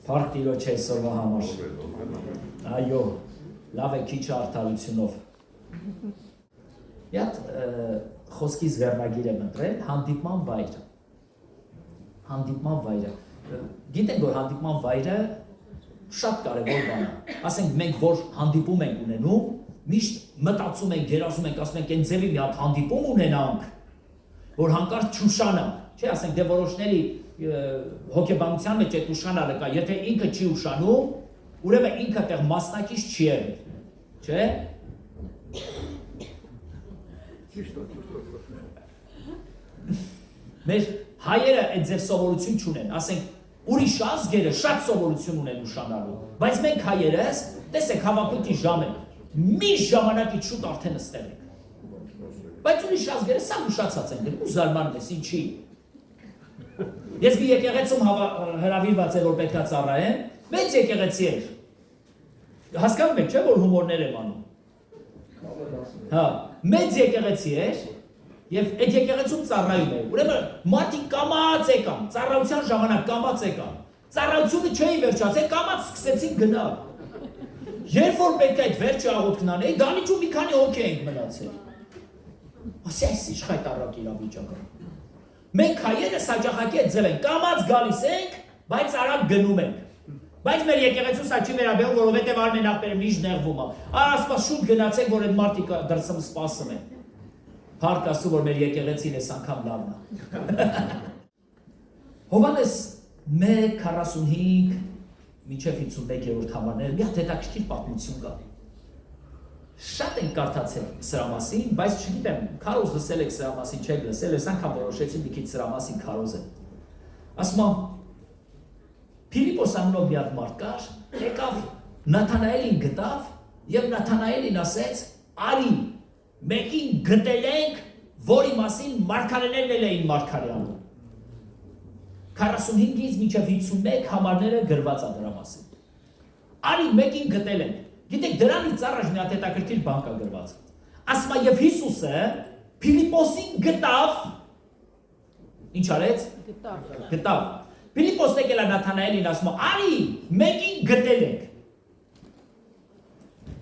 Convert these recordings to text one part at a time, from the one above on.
Փառք Տիրոջ այսօրվա համար։ Այո, լավ է քիչ արդարությունով։ Իհատ խոսքից վերնագիր եմ ընտրել հանդիպման վայրը։ Հանդիպման վայրը։ Գիտենք, որ հանդիպման վայրը շատ կարևոր բան է։ Ասենք մենք որ հանդիպում ենք ունենում, միշտ մտածում ենք, գերազում ենք, ասում ենք, այն ձևի մի հատ հանդիպում ունենանք, որ հանկարծ չուշանանք, չէ՞, ասենք դե որոշների հոգեբանության մեջ այդ ուշանալը կա, եթե ինքը չի ուշանում, ուրեմն ինքը տեղ մասնակից չի եղել, չէ՞։ Մեր հայերը այդ ձև սովորություն չունեն, ասենք ուրիշ ազգերը շատ սովորություն ունեն ուշանալու, բայց մենք հայերս, տեսեք հավաքույթի ժամ ենք, մի ժամանակից շուտ արդեն ստեղ ենք, բայց ուրիշ ազգերը սա ուշացած են, ու զարմանում ես, ինչի։ Ես մի եկեղեցում հրավիրված է, որ պետքա ծառայեմ, մեծ եկեղեցի էր, հասկանում եք, չէ, որ հումորներ եմ անում, հա, մեծ եկեղեցի էր, և այդ եկեղեցում ծառայում էր, ուրեմն մարդիկ կամաց եկան, ծառայության ժամանակ կամաց եկան, ծառայությունը չէի վերջացել, կամաց սկսեցին գնալ, երբ որ պետք է այդ վերջը աղոթքն անեի, դանիճում մի քանի հոգի էինք մնացել, ասի այս իշխայտ առակ իրավիճակը, մենք հայերս հաճախակի այդ ձև ենք, կամաց գալիս ենք, բայց արագ գնում ենք, բայց մեր եկեղեցու սա չի վերաբերում, որովհետև Արմեն աղբերը միշտ նեղվում է, ասպա շուտ գնացեք, որ այդ մարդիկ դրսում սպասում են, Փառք Աստծո, որ մեր եկեղեցին այս անգամ լավն է։ Հովհաննես 1:45 մինչև 51-րդ համարները մի հատ հետաքրքիր պատմություն կա։ Շատ ենք կարդացել սրա մասին, բայց չգիտեմ, քարոզ լսել եք սրա մասին, չեք լսել, այս անգամ որոշեցի մի քիչ սրա մասին քարոզ եմ։ Ասում եմ, Փիլիպոս անունով մի հատ մարդ կար, եկավ Նաթանայելին գտավ եւ Նաթանայելին ասեց. «Արի, մեկին գտել ենք, որի մասին մարգարեներն էլ էին մարգարեանում»։ 45-ից մինչև 51 համարները գրված է դրա մասին։ Արի, մեկին գտել ենք։ Գիտեք, դրանից առաջ մի հատ հետաքրքիր բան կա գրված։ Ասում է, եւ Հիսուսը Փիլիպոսին գտավ։ Ինչ արեց։ Գտավ։ Փիլիպոսն եկել է Նաթանայելին, ասում է, արի, մեկին գտել ենք։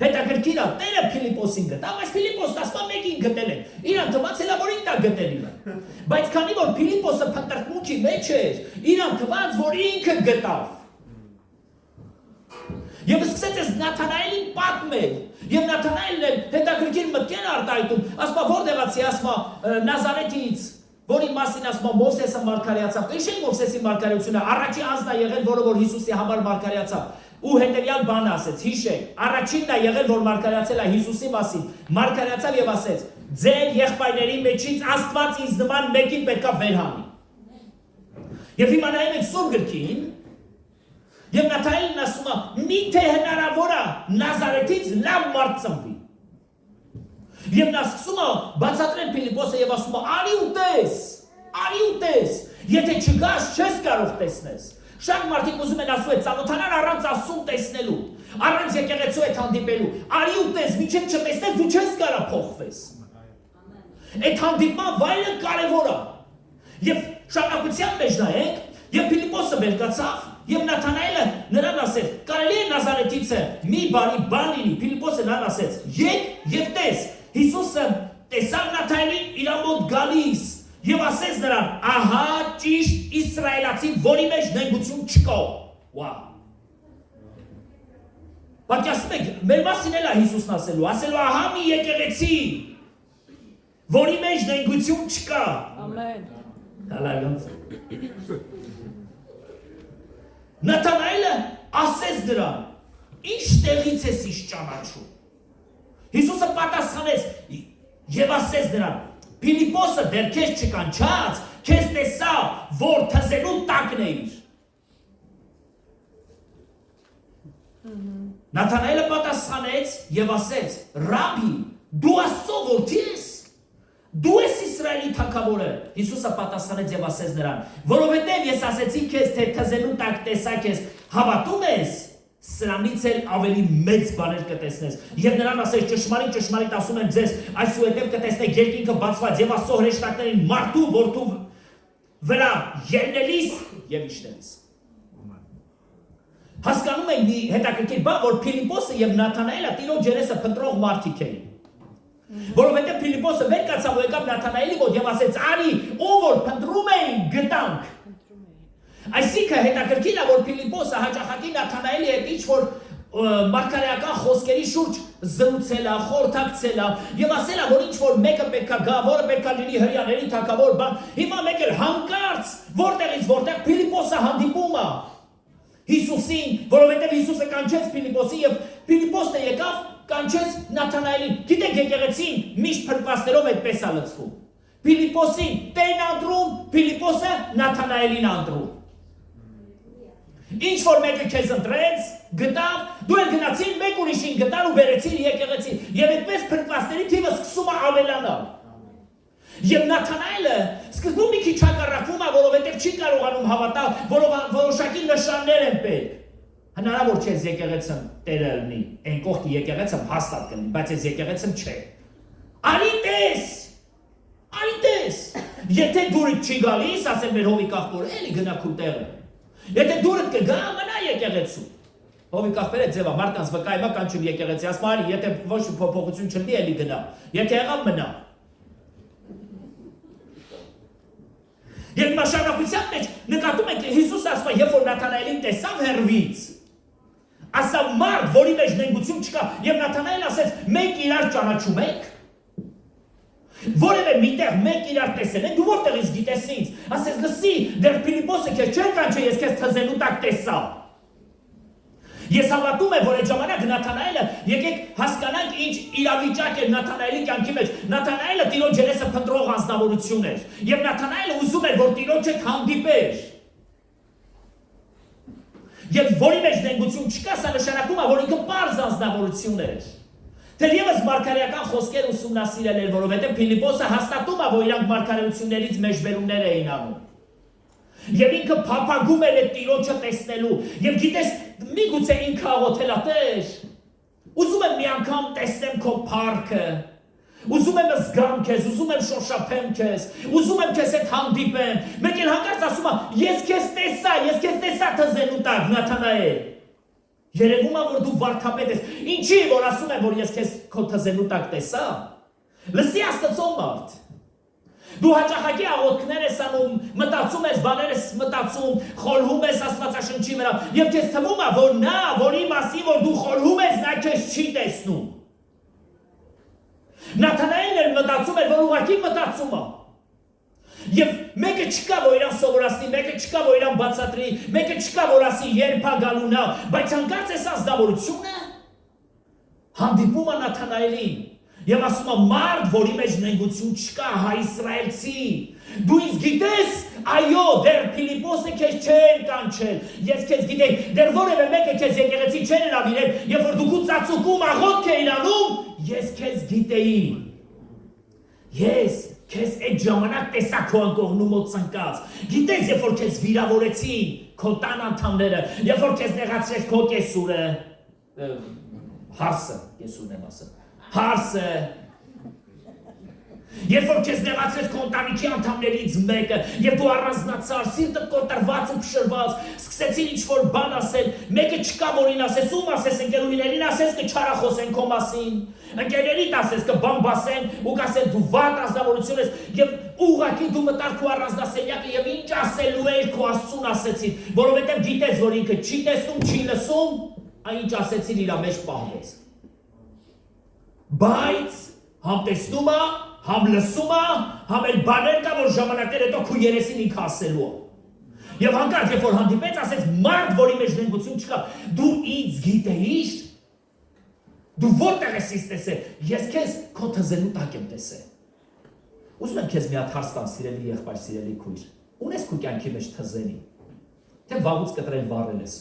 Հետաքրքիր է, Տերը Փիլիպոսին գտավ, բայց Փիլիպոսն ասում է, մեկին գտել ենք։ Իրան թվացել է, որ ինքն է գտել իրան։ Բայց քանի որ Փիլիպոսը փնտրտմունքի մեջ էր, իրան թվաց, որ ինքը գտավ։ Եվ սկսեց այս Նաթանայելին պատմել, եւ Նաթանայելն էլ հետաքրքիր մտքեր արտահայտում, ասում է, որտեղացի, ասում է, Նազարեթից, որի մասին ասում է, Մովսեսը մարգարեացավ։ Քիշեք Մովսեսի մարգարեությունը, առաջի անձն է եղել, որը որ Հիսուսի համար մարգարեացավ։ Ու հետևյալ բանը ասեց, հիշեք, առաջինն է եղել, որ մարգարեացել է Հիսուսի մասին, մարգարեացավ եւ ասեց. «Ձեր եղբայրների մեջից Աստված ինձ նման մեկին պետքա վերհանի»։ Եվ հիմա նայում եք Սուրբ գրքին, եւ Նաթանայելն ասում է. «Միթե հնարավոր է Նազարեթից լավ մարդ ծնվի»։ Եվ նա սկսում է բացատրել Փիլիպոսը եւ ասում է. «Արի ու տես, եթե չգաս, չես կարող տեսնես»։ Շատ մարդիկ ուզում են ասում են ծանոթանան առանց Աստծուն տեսնելու, առանց եկեղեցու հետ հանդիպելու, արի ու տես, մինչև չտեսնես դու չես կարա փոխվես։ Այդ հանդիպման վայրը կարևոր է։ Եվ շարունակության մեջ նայենք, եւ Փիլիպոսը վեր կացավ, եւ Նաթանայելը նրան ասեց. «Կարելի է Նազարեթից մի բարի բան լինի»։ Փիլիպոսը նրան ասեց. «Եկ եւ տես»։ Հիսուսը տեսավ Նաթանայելին իր մոտ գալիս եւ ասեց նրան. «Ահա ճիշտ իսրայելացի, որի մեջ նենգություն չկա»։ Վաու։ Պատկերացնում եք, մեր մասին էլ է Հիսուսն ասելու, ահա մի եկեղեցի, որի մեջ նենգություն չկա։ Ամեն։ Հալելույա։ Նաթանայելը ասեց դրան. «Ինչ տեղից ես իշ ճանաչում»։ Հիսուսը պատասխանեց եւ ասեց նրան. «Փիլիպոսը դեռ քեզ չկանչած, քեզ տեսա, որ թզելու տակն էիր»։ Նաթանայելը պատասխանեց եւ ասեց. «Ռաբի, դու Աստծո որդի ես, դու ես Իսրայելի թագավորը»։ Հիսուսը պատասխանեց եւ ասեց նրան. «Որովհետեւ ես ասեցի քեզ, թե թզելու տակ տեսա քեզ, հավատում ես, սրանից էլ ավելի մեծ բաներ կտեսնես»։ Եվ նրան ասեց. «Ճշմարիտ ասում եմ ձեզ, այսուհետև կտեսնեք երկինքը բացված եւ Աստծո հրեշտակներին մարդու որդու վրա ելնելիս եւ իջնելիս»։ Հասկանում եք մի հետաքրքիր բան, որ Փիլիպոսը եւ Նաթանայելը Տիրոջ երեսը փնտրող մարդիկ էին։ Որովհետեւ Փիլիպոսը վեր կացավ ու եկավ Նաթանայելի մոտ եւ ասեց. «Արի, ով որ փնտրում էին, գտանք»։ Այսինքն հետաքրքիր է, որ Փիլիպոսը հաճախակի Նաթանայելի հետ ինչ-որ մարգարեական խոսքերի շուրջ զրուցել է, խորհրդակցել է եւ ասել է, որ ինչ-որ մեկը պետք է գա, որը պետք է լինի հрьяաների թագավոր բան։ Հիմա մեկ էլ հանկարծ որտեղից որտեղ Փիլիպոսը հանդիպում է Հիսուսին, որովհետեւ Հիսուսը կանչեց Փիլիպոսին եւ Փիլիպոսը եկավ կանչեց Նաթանայելին։ Գիտեք, եկեղեցին միշտ փրկվածներով այդպես է լցվում։ Փիլիպոսին Տերն անդրում, Փիլիպոսը Նաթանայելին անդրում։ Ինչ որ մեկը քեզ ընտրեց, գտավ, դու էլ գնացին մեկ ուրիշին գտար ու բերեցին եկեղեցին։ Եվ այդպես փրկվածների թիվը սկսում է ավելանալ։ Եվ Նաթանայելը սկզբում մի քիչ հակառակվում է, որովհետև չի կարողանում հավատալ, որոշակի նշաններ են պետք։ Հնարավոր չէ եկեղեցին Տերը լինի, այն կողքի եկեղեցին հաստատ կլինի, բայց այս եկեղեցին չէ։ Արի տես։ Եթե դուրդ չի գալիս, ասել մեր հովի կաղբորը, էլի գնա քու տեղը։ Եթե դուրդ կգա, մնա եկեղեցու։ Հովի կաղբերը ձևա, մարդկանց վկայմա կանչում եկեղեցի, ասում արի, եթե ոչ փոփոխություն չլինի, էլի գնա։ Եթե եղավ մնա։ Եվ նշանակության մեջ նկատում եք Հիսուսը ասում է, երբ որ Նաթանայելին տեսավ հեռվից, ասավ մարդ, որի մեջ նենգություն չկա, եւ Նաթանայելը ասեց, մենք իրար ճանաչում ենք։ Որևէ միտեղ մենք իրար տեսել ենք, դու որտեղից գիտես ինձ։ Ասեց, լսի, դեռ Փիլիպոսը քեզ չէր կանչել, ես քեզ թզենու տակ տեսա։ Ես հավատում եմ, որ այդ ժամանակ Նաթանայելը, եկեք հասկանանք ինչ իրավիճակ էր Նաթանայելի կյանքի մեջ։ Նաթանայելը Տիրոջ երեսը փնտրող անձնավորություն էր, եւ Նաթանայելը ուզում էր, որ Տիրոջ հետ հանդիպեր։ Եվ որի մեջ նենգություն չկա, սա նշանակում է, որ ինքը պարզ անձնավորություն էր։ Թերևս մարգարեական խոսքեր ուսումնասիրել էր, որովհետև Փիլիպոսը հաստատում է, որ իրանք մարգարեություններից մեջբերումներ էին անում։ Եվ ինքը փափագում էր այդ Տիրոջը տեսնելու։ Եվ գիտես, միգուցե ինքը աղոթել է, Տեր, ուզում եմ մի անգամ տեսնեմ քո փառքը, ուզում եմ զգամ քեզ, ուզում եմ շոշափեմ քեզ, ուզում եմ քեզ հետ հանդիպեմ։ Մեկ էլ հանկարծ ասում է, ես քեզ տեսա թզենու տակ, Նաթանայել։ Երևում է, որ դու վարդապետ ես։ Ինչի որ ասում եմ, որ ես քեզ քո թզենու տակ տեսա։ Լսի Աստծո մարդ։ Դու հաճախակի աղոթքներ ես անում, մտածում ես, բաներ ես մտածում, խորհում ես Աստվածաշնչի վրա, եւ քեզ թվում է, որ նա, որի մասին որ դու խորհում ես, նա քեզ չի տեսնում։ Նաթանայելն էլ մտածում էր, որ ուղղակի մտածում է։ Եվ մեկը չկա, որ իրան սովորացնի, մեկը չկա, որ իրան բացատրի, մեկը չկա, որ ասի երբ է գալու նա, բայց հանկարծ այս ազնվորությունը հանդիպում է Նաթանայելին եւ ասում է մարդ, որի մեջ նենգություն չկա, հայ իսրայելցի, դու ինձ գիտես, այո, դեռ Փիլիպոսը քեզ չէր կանչել, ես քեզ գիտեի, դեռ որևէ մեկը քեզ եկեղեցի չէր հրավիրել, եւ որ դու ծածուկում աղոթք էիր անում, ես քեզ գիտեի։ Ես քեզ այդ ժամանակ տեսա քո անկողնու մոտ ծնկած։ Գիտես, երբ որ քեզ վիրավորեցին քո տան անդամները, երբ որ քեզ նեղացրեց քո կեսուրը, հարսը, կեսուրն եմ ասում, հարսը, երբ որ քեզ նեղացրեց քո ընտանիքի անդամներից մեկը, եւ դու առանձնացար, սիրտը կոտրված ու փշրված, սկսեցին ինչ-որ բան ասել, մեկը չկա որին ասես, ում ասես, ընկերուհիներին ասես, կչարախոսեն քո մասին, ընկերերիդ ասես, կբամբասեն ու կասեն դու վատ ազնվորություն ես, եւ ուղղակի դու մտար քո առանձնասենյակը եւ ինչ ասելու էր քո Աստծուն ասեցին, որովհետեւ գիտես, որ ինքը չի տեսնում, չի լսում, այն ինչ ասեցին իր մեջ պահվեց։ Բայց համ տեսնում է, համ լսում է, համ էլ բաներ կա, որ ժամանակներ հետո քո երեսին ինքը ասելու է։ Եվ հանկարծ երբ որ հանդիպեց, ասեց մարդ, որի մեջ նենգություն չկա, դու ինձ գիտեիր, դու որտեղ ես ինձ տեսել, ես քեզ քո թզենու տակ եմ տեսել։ Ուզում եմ քեզ մի հատ հարց տամ, սիրելի եղբայր, սիրելի քույր, ունես քո կյանքի մեջ թզենի, թե վաղուց կտրել վառել ես։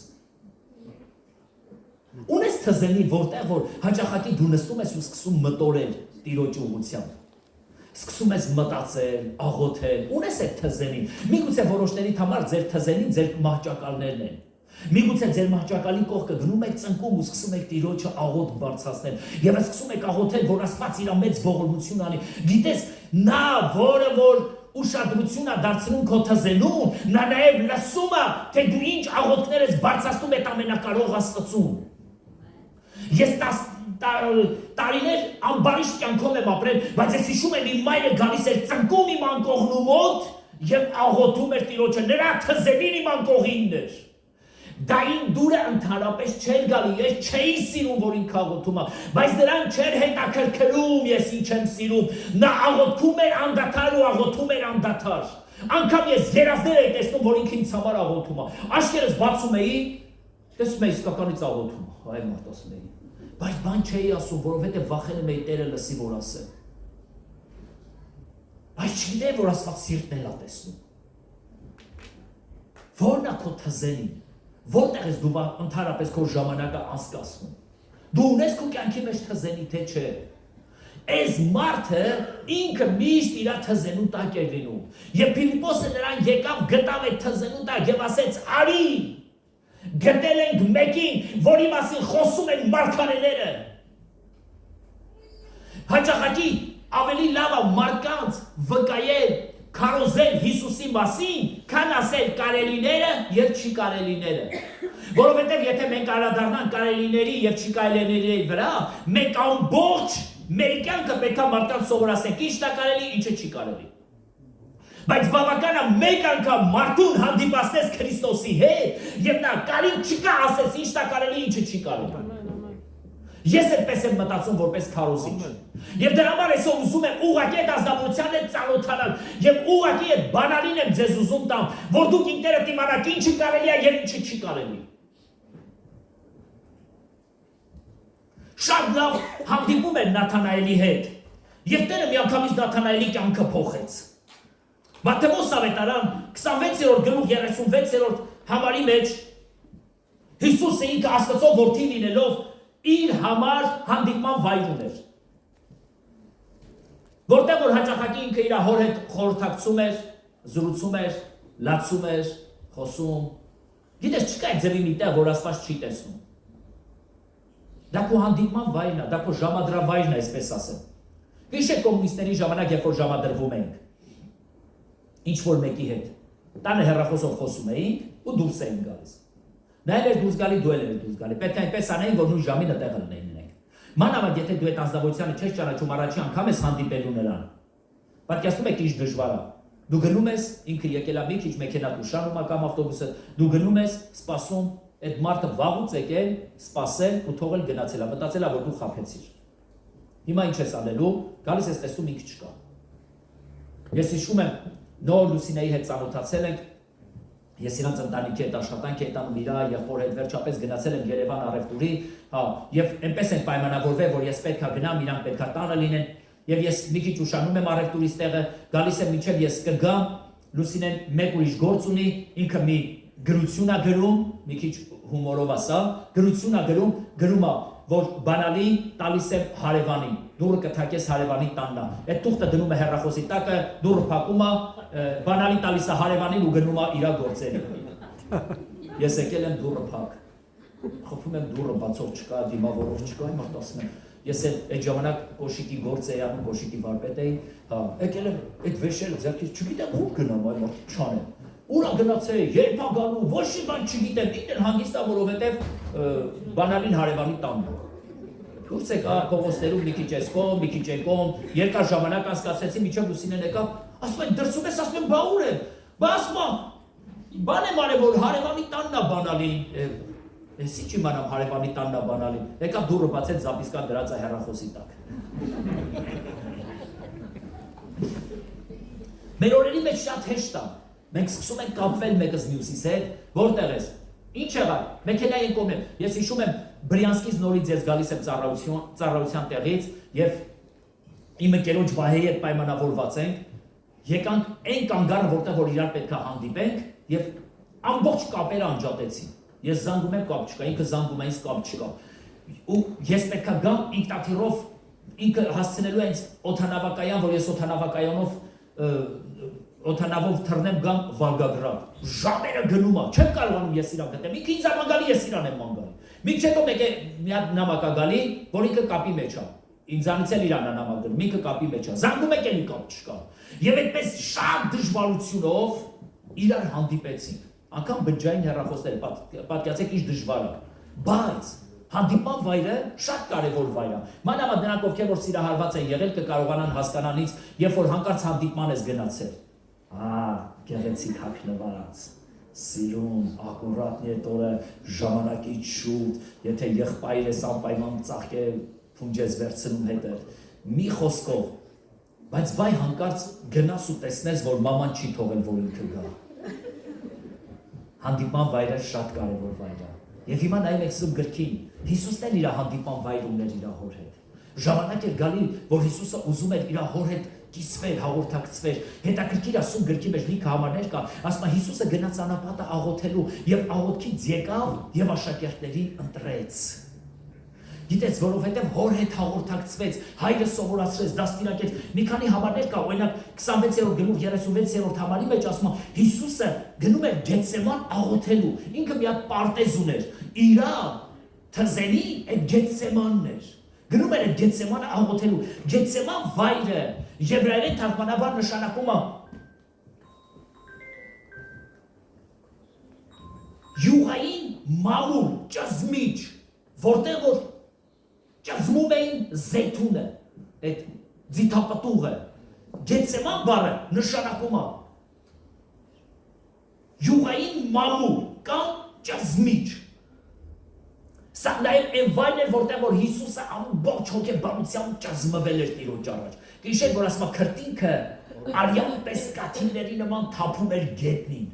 Ունես թզենի, որտեղ որ հաճախակի դու նստում ես ու սկսում մտորել Տիրոջ ուղղությամբ։ Սկսում ես մտածել, աղոթել, ունես այդ թզենին։ Միգուցե որոշների համար ձեր թզենին ձեր մահճակալներն են։ Միգուցե ձեր մահճակալի կողքը գնում եք ծնկում ու սկսում եք Տիրոջը աղոթ բարձրացնել։ Եվ սկսում եք աղոթել, որ Աստված իր մեծ ողորմություն անի։ Գիտես, նա, որը որ ուշադրություն է դարձնում քո թզենուն, նա նաև լսում է, թե դու ինչ աղոթքներ ես բարձրացնում այդ ամենակարող Աստծուն։ Ես տարիներ ամբարիշտ կյանքով եմ ապրել, բայց ես հիշում եմ իմ մայրը գալիս էր ծնկում իմ անկողնու մոտ եւ աղոթում էր Տիրոջը, նրա թզենին իմ անկողինն էր։ Դա ին դուրը ընդհանրապես չէր գալի, ես չէի սիրում, որ ինքը աղոթում է, բայց նրան չէր հետաքրքրում, ես ինչ եմ սիրում, նա աղոթում էր անդադար ու աղոթում էր անդադար։ Անգամ ես երազներ էի տեսնում, որ ինքը ինձ համար աղոթում է։ Աչքերս բացում էի, տեսնում էի իսկականից աղոթում է, այ մարդ ասում էի։ Բայց բան չէի ասում, որովհետև վախենում էի Տերը լսի, որ ասեմ։ Բայց չգիտեի, որ Աստված սիրտն էլ է տեսնում։ Որն է քո թզենին։ Որտեղ ես դու ընդհանրապես քո ժամանակը անցկացնում։ Դու ունես քո կյանքի մեջ թզենի, թե չէ։ Այս մարդը ինքը միշտ իր թզենու տակ էր լինում։ Եվ Փիլիպոսը նրան եկավ գտավ այդ թզենու տակ եւ ասեց. «Արի, գտել ենք մեկին, որի մասին խոսում են մարգարեները»։ Հաճախակի ավելի լավ է մարդկանց վկայել, քարոզել Հիսուսի մասին, քան ասել կարելիները եւ չի կարելիները։ Որովհետեւ եթե մենք անդրադառնանք կարելիների եւ չի կարելիների վրա, մենք ամբողջ մեր կյանքը պետք է մարդկանց սովորացնենք ինչն է կարելի, ինչը չի կարելի։ Բայց բավական է մեկ անգամ մարդուն հանդիպացնես Քրիստոսի հետ եւ նա կարին չկա ասես ինչն է կարելի, ինչը չի կարելի։ Ես այդպես եմ մտածում որպես քարոզիչ։ Եվ դրա համար ես ուզում եմ ուղղակի այդ ազնվության հետ ծանոթանալ եւ ուղղակի այդ բանալին եմ ձեզ ուզում տամ, որ դուք ինքներդ իմանաք ինչը կարելի է եւ ինչը չի կարելի։ Շատ լավ հանդիպում էր Նաթանայելի հետ։ Եվ Տերը միանգամից Նաթանայելի կյանքը փոխեց։ Մատթեոս ավետարան 26-րդ գլուխ 36-րդ համարի մեջ Հիսուսը ինքը Աստծո որդի լինելով իր համար հանդիպման վայր ուներ։ Որտեղ որ հաճախակի ինքը իր հոր հետ խորհրդակցում էր, զրուցում էր, լացում էր, խոսում։ Գիտես, չկա այդ ձևի մի տեղ, որ Աստված չի տեսնում։ Դա քո հանդիպման վայրն է, դա քո ժամադրավայրն է, այսպես ասեմ։ Հիշեք կոմունիստների ժամանակ, երբ որ ժամադրվում էինք ինչ որ մեկի հետ։ Տանը հեռախոսով խոսում էինք ու դուրս էինք գալիս։ Նա էր դուրս գալի, դու էլ դուրս գալի։ Պետք է այնպես անեին, որ նույն ժամին տեղը լինենք։ Մանավանդ եթե դու այդ անձնավորությունը չես ճանաչում, առաջի անգամ ես հանդիպելու նրան։ Պատկերացնում եք ինչ դժվար է։ Դու գնում ես, ինքը եկել է մի քիչ մեքենա ուշանում է կամ ավտոբուսը, դու գնում ես, սպասում, այդ մարդը վաղուց եկել, սպասել ու թողել գնացել է, մտածել է, որ դու խաբեցիր։ Հիմա ինչ ես անելու, գալիս ես տեսնում ինքը չկա։ Ես հիշում եմ, նոր Լուսինեի հետ ծանոթացել ենք, ես իրանց ընտանիքի հետ աշխատանքի հետ անում իրա եղբոր հետ վերջապես գնացել եմ Երևան առևտուրի, եւ այնպես են պայմանավորվել, որ ես պետք է գնամ, իրանք պետք է տանը լինեն, եւ ես մի քիչ ուշանում եմ առևտուրից տեղը, գալիս եմ մինչեւ ես կգամ, Լուսինեն մեկ ուրիշ գործ ունի, ինքը մի գրություն է գրում, մի քիչ հումորով ասա, գրություն է գրում է, որ բանալի տալիս եմ հարևանին, դուրը կթակես հարևանի տաննա, այդ տուղթը դնում է հեռախոսի տակը, դուրը փակում է, բանալի տալիս է հարևանին ու գնում է իրա գործերը։ Ես եկել եմ դուրը փակ, խփում եմ դուրը բացող չկա, դիմավորող չկա, իմ ասում եմ, ես այդ ժամանակ կոշիկի գործ էի անում, կոշիկի վարպետ էի, եկել եմ այդ վեշերը ձեռքից չգիտեմ ուր գնամ, այ մարդ չանեմ։ Ուրա գնացել, երբ ագալու, ոչ մի բան չգիտեմ, դիտել հանգիստա, որովհետև բանալին հարևանի տանն է։ Դուրս եկա փողոցներում մի քիչ էս կողմ, մի քիչ այն կողմ, երկար ժամանակ անցկացրեցի, մինչև Լուսինեն եկավ, ասում են դրսում ես, ասում եմ բա ուր եմ, բա ասում եմ, բան եմ արել, որ հարևանի տանն է բանալին, ես ինչ իմանամ հարևանի տանն է բանալին, եկավ դուռը բացեց, զապիսկան դրած է հեռախոսի տակ։ Մեր օրերի մեջ շատ հեշտ է, մենք սկսում ենք կապվել մեկս մյուսիս հետ, որտեղ ես, ինչ եղավ, մեքենայի են կողմեմ, ես հիշում եմ Բրյանսկից նորից ես գալիս եմ ծառայության տեղից եւ իմ ընկերոջ Վահեի հետ պայմանավորված ենք, եկանք այն կանգառը, որտեղ որ իրար պետք է հանդիպենք եւ ամբողջ կապերը անջատեցին։ Ես զանգում եմ կապ չկա, ինքը զանգում է ինձ կապ չկա։ Ու ես պետք է գամ ինքնաթիռով ինքը հասցնելու է ինձ օդանավակայան, որ ես օդանավով թռնեմ գամ Վոլգագրադ։ Ժամերը գնում է, չեմ կարողանում ես իրան գտեմ։ Ինքը ինձ ամանգալի, ես իրան եմ մանգալի։ Մինչ հետո մեկ է մի հատ նամակ է գալի, որ ինքը կապի մեջ է։ Ինձանից էլ իրան է նամակ պատել, մեկը կապի մեջ է, զանգում եք էլի կապ չկա։ Եվ այդպես շատ դժվարությունով իրար հանդիպեցին։ Անգամ բջջային հեռախոսները պատկերացեք ինչ դժվար է։ Բայց հանդիպման վայրը շատ կարևոր վայր է։ Մանավանդ նրանք, ովքեր որ սիրահարված են եղել, կկարողանան հասկանալից, երբ որ հանկարծ հանդիպման ես գնացել։ Գեղեցիկ հագնված, սիրուն, ակուրատնի այդ օրը ժամանակից շուտ, եթե եղբայր ես անպայման ծաղկե փունջես վերցնում հետը, մի խոսքով, բայց վայ հանկարծ գնաս ու տեսնես, որ մաման չի թողել, որ ինքը գա։ Հանդիպման վայրը շատ կարևոր վայր է։ Եվ հիմա նայում եք Սուրբ գրքին, Հիսուսն էլ իր հանդիպման վայր ուներ իր հոր հետ։ Ժամանակ էր գալի, որ Հիսուսը ուզում էր իր հոր հետ կիսվեր, հաղորդակցվեր։ Հետաքրքիր է Սուրբ գրքի մեջ լիքը համարներ կա, ասում է Հիսուսը գնաց անապատը աղոթելու եւ աղոթքից եկավ եւ աշակերտներին ընտրեց։ Գիտես, որովհետև հոր հետ հաղորդակցվեց, հայրը սովորացրեց, դաստիարակեց։ Մի քանի համարներ կա, օրինակ 26-րդ գլուխ 36-րդ համարի մեջ ասում է Հիսուսը գնում էր Գեթսեման աղոթելու։ Ինքը մի հատ պարտեզ ուներ։ Իրա թզենի այդ Գեթսեմանն էր։ Գնում էր այդ Գեթսեմանը աղոթելու։ Գեթսեման վայրը եբրայերեն թարգմանաբար նշանակում է յուղային մամուլ, ճզմիչ, որտեղ որ ճզմում էին զեյթունը, այդ ձիթապտուղը, Գեթսեման բառը նշանակում է յուղային մամուլ կամ ճզմիչ։ Սա նաև այն վայրն էր, որտեղ որ Հիսուսը ամբողջ հոգեբանությամբ ճզմվել էր Տիրոջ առաջ։ Գիշեր, որ ասում է քրտինքը արյան պես կաթիլների նման թափում էր գետնին։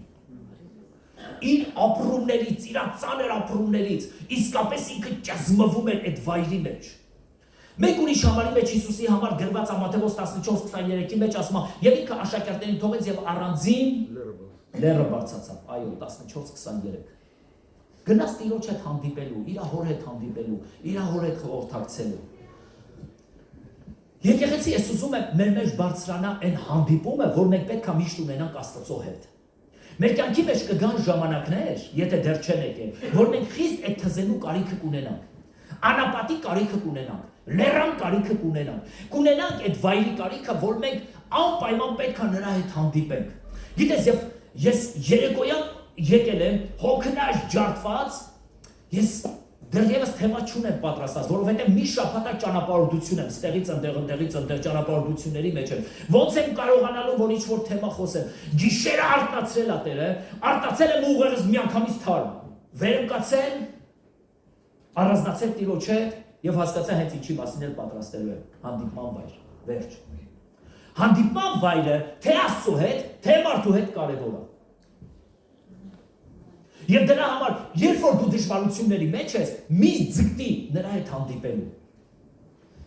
Իր ապրումներից, իր ծանր ապրումներից, իսկապես ինքը ճզմվում էր այդ վայրի մեջ։ Մեկ ուրիշ համարի մեջ Հիսուսի համար գրված է Մատթեոս 14:23-ի մեջ ասում է, եւ ինքը աշակերտներին թողեց եւ առանձին լեռը բարձրացավ, այո 14:23։ Գնաց Տիրոջ հետ հանդիպելու, իր հոր հետ հանդիպելու, իր հոր հետ խորհրդակցելու։ Եկեղեցի ես ուզում եմ մեր մեջ բարձրանա այն հանդիպումը, որ մենք պետք է միշտ ունենանք Աստծո հետ։ Մեր կյանքի մեջ կգան ժամանակներ, եթե դեռ չեն եկել, որ մենք խիստ այդ թզենու կարիքը կունենանք, անապատի կարիքը կունենանք, լեռան կարիքը կունենանք այդ վայրի կարիքը, որ մենք անպայման պետք է նրա հետ հանդիպենք։ Գիտես, ես երեկոյան եկել եմ հոգնած ջարդված, ես դեռևս թեմա չունեմ պատրաստած, որովհետև մի շաբաթա ճանապարհորդություն եմ, ստեղից ընդեղ ճանապարհորդությունների մեջ եմ։ Ոնց եմ կարողանալու, որ ինչ-որ թեմա խոսեմ։ Գիշերը արտացրել է Տերը, արտացել եմ ուղեղս միանգամից թարմ։ Վեր եմ կացել, առանձնացել Տիրոջ հետ եւ հասկացա հենց ինչի մասին էլ պատրաստելու եմ։ Հանդիպման վայր, վերջ։ Հանդիպման վայրը թե Աստծո հետ, թե մարդու հետ կարևոր է։ Եվ դրա համար, երբ որ դու դժվարությունների մեջ ես, միշտ ձգտի նրա հետ հանդիպելու։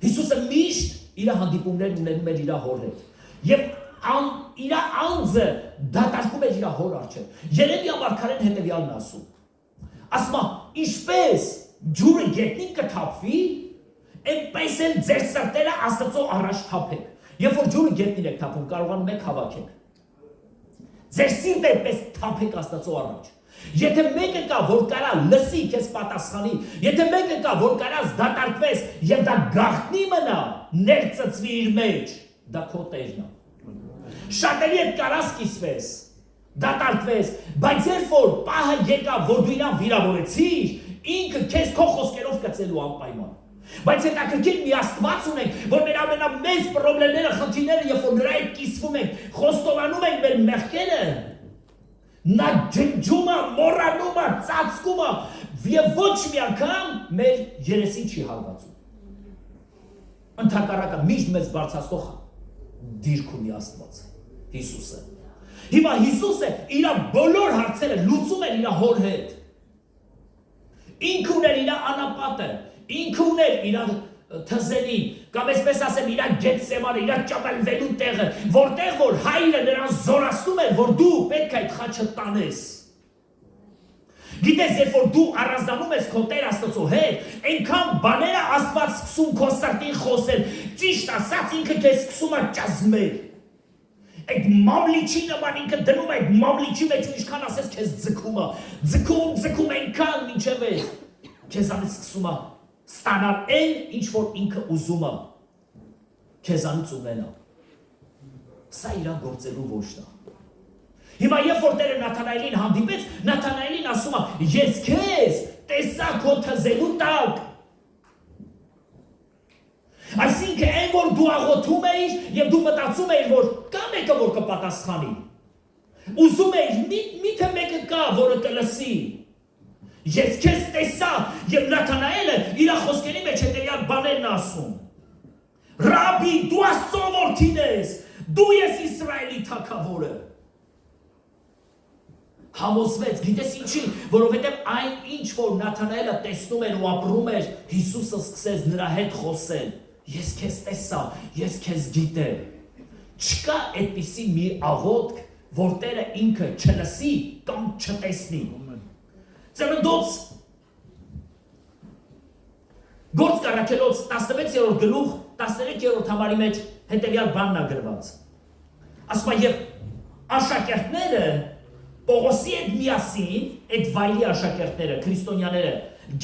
Հիսուսը միշտ իր հանդիպումներն ունենում էր իր հոր հետ։ Եվ իր անձը դատարկում էր իր հոր առջև։ Երեմիա մարգարեն հետևյալն ասում։ Ասում է, ինչպես ջուրը գետնին կթափվի, այնպես էլ ձեր սրտերը Աստծո առաջ թափեք։ Երբ որ ջուրը գետնին եք թափում, կարողանում եք հավաքել։ Ձեր սիրտը այնպես թափեք Աստծո առաջ։ Եթե մեկը կա, որ կարա լսի քեզ պատասխանի, եթե մեկը կա, որ կարաս դատարկվես եւ դա գաղտնի մնա, ներծծվի իր մեջ, դա քո Տերն է։ Շատերի հետ կարաս կիսվես, դատարկվես, բայց երբ որ պահը եկավ, որ դու իրան վիրավորեցիր, ինքը քեզ քո խոսքերով կծելու անպայման։ Բայց հետաքրքիր մի Աստված ունենք, որ մեր ամենամեծ խնդիրները, երբ որ նրա հետ կիսվում ենք, խոստովանում ենք մեր մեղքերը, նա ջնջում է, մոռանում է, ծածկում է եւ ոչ մի անգամ մեր երեսին չի հարվածում։ Ընդհակառակը միշտ մեզ բարձրացող դիրք ունի Աստված, Հիսուսը։ Հիմա Հիսուսը իր բոլոր հարցերը լուծում էր իր հոր հետ։ Ինքը ուներ իր անապատը, ինքը ուներ իր թզենին, կամ այսպես ասեմ, իր Գեթսեմանը, իր ճապալվելու տեղը, որտեղ որ հայրը նրան զորացնում էր, որ դու պետք է այդ խաչը տանես։ Գիտես, երբ որ դու առանձնանում ես քո Տեր Աստծո հետ, այնքան բաները Աստված սկսում քո սրտին խոսել, ճիշտ ասած ինքը քեզ սկսում է ճզմել։ Այդ մամլիչի նման ինքը դնում է այդ մամլիչի մեջ ու ինչքան ասես քեզ ձգում է, ձգում այնքան մինչև է քեզանից սկսում է ստանալ այն, ինչ որ ինքը ուզում է։ քեզանից ունենա։ Սա իրան գործելու ոչն է։ Հիմա երբ որ Տերը Նաթանայելին հանդիպեց, Նաթանայելին ասում է. ես քեզ տեսա քո թզելու տակ։ Այսինքն այն որ դու աղոթում էիր եւ դու մտածում էիր որ կա մեկը որ կպատասխանի։ Ուզում էիր միթե մեկը կա որը կլսի։ Ես քեզ տեսա եւ Նաթանայելը իր խոսքերի մեջ հետեւյալ բաներն ասում. Ռաբի, դու Աստծո որդին ես, դու ես Իսրայելի թագավորը։ Համոզվեց, գիտես ինչի, որովհետև այն ինչ որ Նաթանայելը տեսնում էր ու ապրում էր, Հիսուսը սկսեց նրա հետ խոսել. ես քեզ տեսա, ես քեզ գիտեմ։ Չկա այդպիսի մի աղոթք, որ Տերը ինքը չլսի կամ չտեսնի։ Ծննդոց Գործ Առաքելոց 16-րդ գլուխ 13-րդ համարի մեջ հետևյալ բանն է գրված։ Ասում է եւ աշակերտները Պողոսի հետ միասին, այդ վայրի աշակերտները, քրիստոնյաները,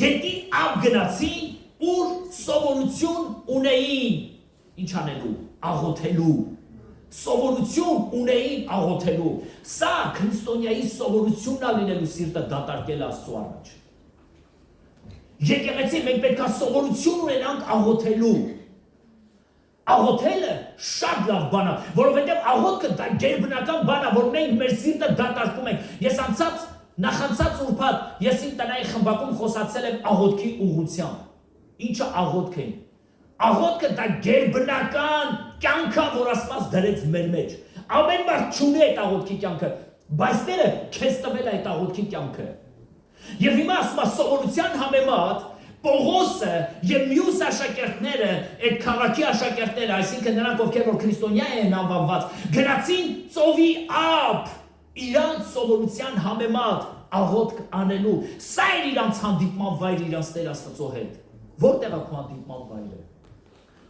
գետի ափ գնացին, ուր սովորություն ունեին, ինչ անելու, աղոթելու, սովորություն ունեին աղոթելու, սա քրիստոնյայի սովորությունն է լինելու սիրտը դատարկել Աստծո առաջ։ Եկեղեցի մենք պետք է սովորություն ունենանք աղոթելու։ Աղոթելը շատ լավ բան է, որովհետև աղոթքը դա գերբնական բան է, որ մենք մեր սիրտը դատարկում ենք։ Ես նախանցած ուրբաթ ես իմ տնային խմբակում խոսացել եմ աղոթքի ուղղությամբ։ Ինչը աղոթք է։ Աղոթքը դա գերբնական կյանք է, որ Աստված դրեց մեր մեջ։ Ամեն մարդ չունի այդ աղոթքի կյանքը, բայց Տերը քեզ տվել է այդ աղոթքի կյանքը։ Եվ հիմա ասում է սովորության համեմատ Պողոսը եւ մյուս աշակերտները, այդ քաղաքի աշակերտները, այսինքն նրանք ովքեր որ քրիստոնյա են անվանված, գնացին ծովի ափ իրանց սովորության համեմատ աղոթք անելու։ Սա էր իրանց հանդիպման վայրը իրանց Տեր Աստծո հետ։ Որտեղ է քո հանդիպման վայրը։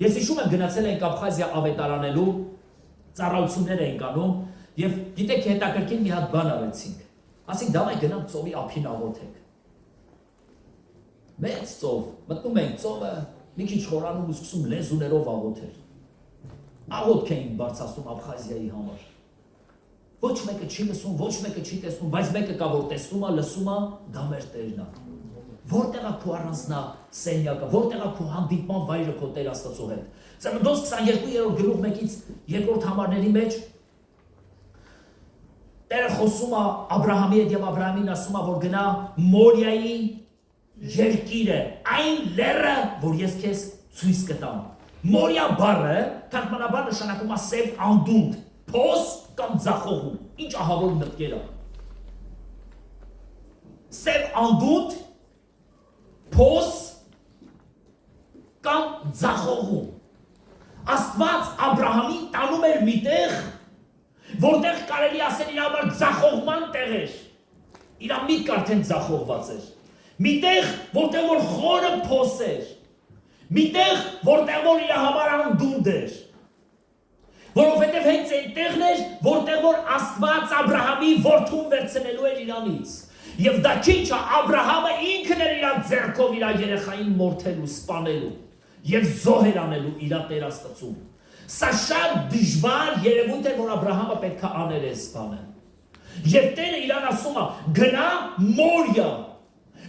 Ես հիշում եմ գնացել ենք Աբխազիա ավետարանելու, ծառայություններ էինք անում եւ գիտեք հետաքրքիր մի հատ բան արեցինք։ Ասենք դավայ գնանք ծովի ափին աղոթենք։ Մեծ ծով, մտնում ենք ծովը, մի քիչ խորանում ու սկսում լեզուներով աղոթել։ Աղոթք էին բարձրացնում Աբխազիայի համար։ Ոչ մեկը չի լսում, ոչ մեկը չի տեսնում, բայց մեկը կա որ տեսնում է, լսում է, դա մեր Տերն է։ Որտեղ է քո առանձնա սենյակը, որտեղ է քո հանդիպման վայրը քո Տեր Աստծո հետ։ Ծննդոց 22-րդ գլուխ 1-ից 2-րդ համարների մեջ Տերը խոսում է Աբրահամի հետ եւ Աբրահամին ասում է որ գնա Մորիայի երկիրը, այն լեռը, որ ես քեզ ցույց կտամ։ Մորիա բառը թարգմանաբար նշանակում է սև անդունդ, փոս կամ ձախողում։ Ինչ ահավոր մտքեր է։ Սև անդունդ, փոս կամ ձախողում։ Աստված Աբրահամին տանում էր միտեղ, որտեղ կարելի ասել իր համար ձախողման տեղ էր։ Իր միտքը արդեն ձախողված էր։ Միտեղ, որտեղ որ խորը փոս էր, միտեղ, որտեղ որ իր համար անդունդ էր, որովհետև հենց այն տեղն էր, որտեղ որ Աստված Աբրահամի որդուն վերցնելու էր իրանից, եւ դա չի չէ, Աբրահամը ինքն էր իր ձեռքով իր երեխային մորթելու, սպանելու եւ զոհեր անելու իր Տեր Աստծուն։ Սա շատ դժվար երևույթ է, որ Աբրահամը պետք է աներ այս բանը։ Եվ Տերը իրան ասում է. գնա Մորիա,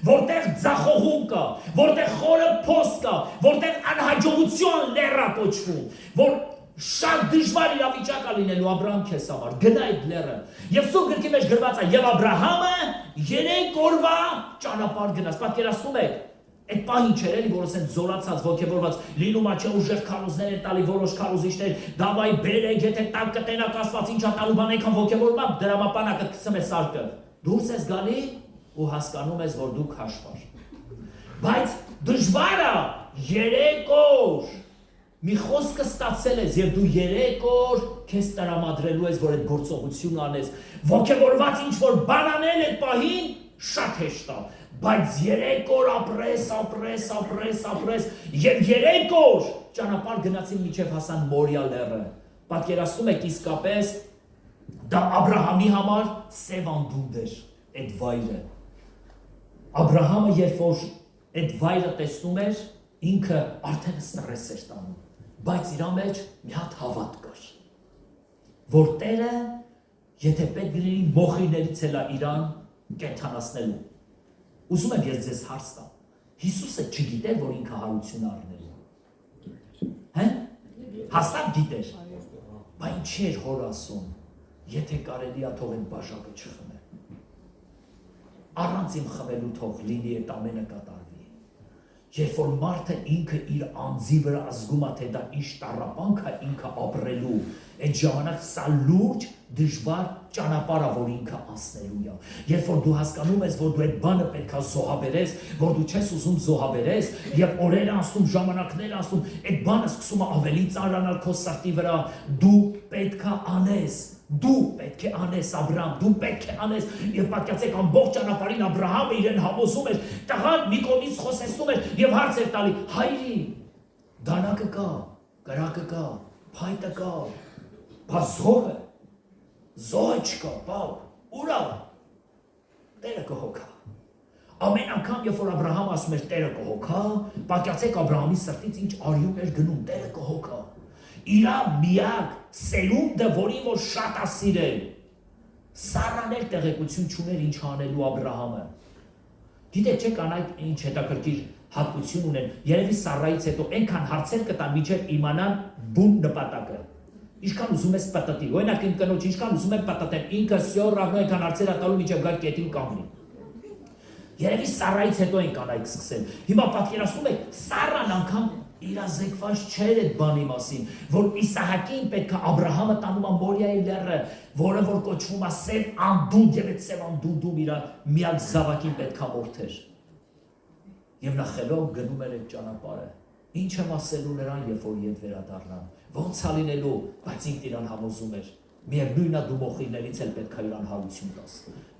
որտեղ ձախողում կա, որտեղ խորը փոս կա, որտեղ անհաջողություն լեռա կոչվում, որ շատ դժվար իրավիճակ է լինելու Աբրահամ քեզ համար, գնա այդ լեռը։ Եվ Սուրբ գրքի մեջ գրված է. եւ Աբրահամը 3 օրվա ճանապարհ գնաց։ Պատկերացնում եք, այդ պահին չէր էլի, որ ասեն զորացած, ոգևորված, լինում է չէ ուժեղ քարոզներ են տալի որոշ քարոզիչներ, դավայ բերեք, եթե տակ կտենակ Աստված ինչա տալու բան եկան ոգևորում, դրամապանակը կցում է սարկը։ Դուրս ես գալի ու հասկանում ես, որ դու քաշվար։ Բայց դժվար է 3 օր մի խոսքը ստացել ես եւ դու 3 օր քեզ տրամադրելու ես, որ այդ գործողությունը անես։ Ոգևորված ինչ որ բան անել այդ պահին շատ հեշտ է, բայց 3 օր ապրես եւ 3 օր ճանապարհ գնացին մինչեւ հասան Մորիա լեռը։ Պատկերացնում եք իսկապես դա Աբրահամի համար սև անդունդ էր այդ վայրը։ Աբրահամը երբ որ այդ վայրը տեսնում էր, ինքը արդեն ստրես էր տանում։ բայց իր մեջ մի հատ հավատ կար, որ Տերը, եթե պետք լինի մոխիրներից էլ է իրան կենդանացնելու։ Ուզում եմ ես ձեզ հարց տամ, Հիսուսը չգիտեր, որ ինքը հարություն առնելու։ Հե՞։ Հաստատ գիտեր, բայց ինչ էր հոր ասում, եթե կարելի է թող այդ բաժակը չխմե։ Առանց իմ խմելու թող լինի այդ ամենը կատարվի։ Երբ որ մարդը ինքը իր անձի վրա ազգում է, թե դա ինչ տառապանք է ինքը ապրելու, այդ ժամանակ սա լուրջ դժվար ճանապարհ է, որ ինքը անցնելու է։ Երբ որ դու հասկանում ես, որ դու այդ բանը պետք է զոհաբերես, որ դու չես ուզում զոհաբերես, եւ օրեր անցնում, ժամանակներ անցնում, այդ բանը սկսում է ավելի ծանրանալ քո սրտի վրա, դու պետք է անես։ Դու պետք է անես Աբրահամ, դու պետք է անես, եւ պատկացեք ամբողջ ճանապարհին Աբրահամը իրեն համոզում էր, տղան մի կողմից խոսեցնում էր եւ հարց էր տալի. հայրի, դանակը կա, կրակը կա, փայտը կա, բա զոհը չկա, բավ, ուրա, Տերը կհոգա։ Ամեն անգամ, երբ որ Աբրահամը ասում էր Տերը կհոգա, պատկացեք Աբրահամի սրտից ինչ արյուն էր գնում, Տերը կհոգա։ Իրա միակ սերունդը, որին որ շատ է սիրել, Սառան էլ տեղեկություն չուներ ինչ անելու Աբրահամը։ Գիտեք, չէ՞ կանայք ինչ հետաքրքիր հատկություն ունեն, երևի Սառայից հետո այնքան հարցեր կտան, մինչև իմանան բուն նպատակը։ Ինչքան ուզում ես պատտի, օրինակ իմ կնոջ ինչքան ուզում եմ պատտել, ինքը սյոր ռավնո այնքան հարցեր է տալու, մինչև գա կետին կանգնի։ Երևի Սառայից հետո են կանայք սկսել։ Հիմա պատկերացնում եք, Սառան անգամ իրազեկված չէր այդ բանի մասին, որ Իսահակին պետք է Աբրահամը տանում է Մորիայի լեռը, որը որ կոչվում է Սև անդունդը, եւ այդ Սև անդունդում իր միակ զավակին պետք է մորթեր։ Եվ նա խելոք գնում էր այդ ճանապարհը։ Ինչ եմ ասելու նրան, երբ որ ետ վերադառնան։ Ոնց է լինելու, բայց ինքն իրան համոզում էր։ Միևնույնն է դու մոխիրներից էլ պետք է իրան հարություն տաս։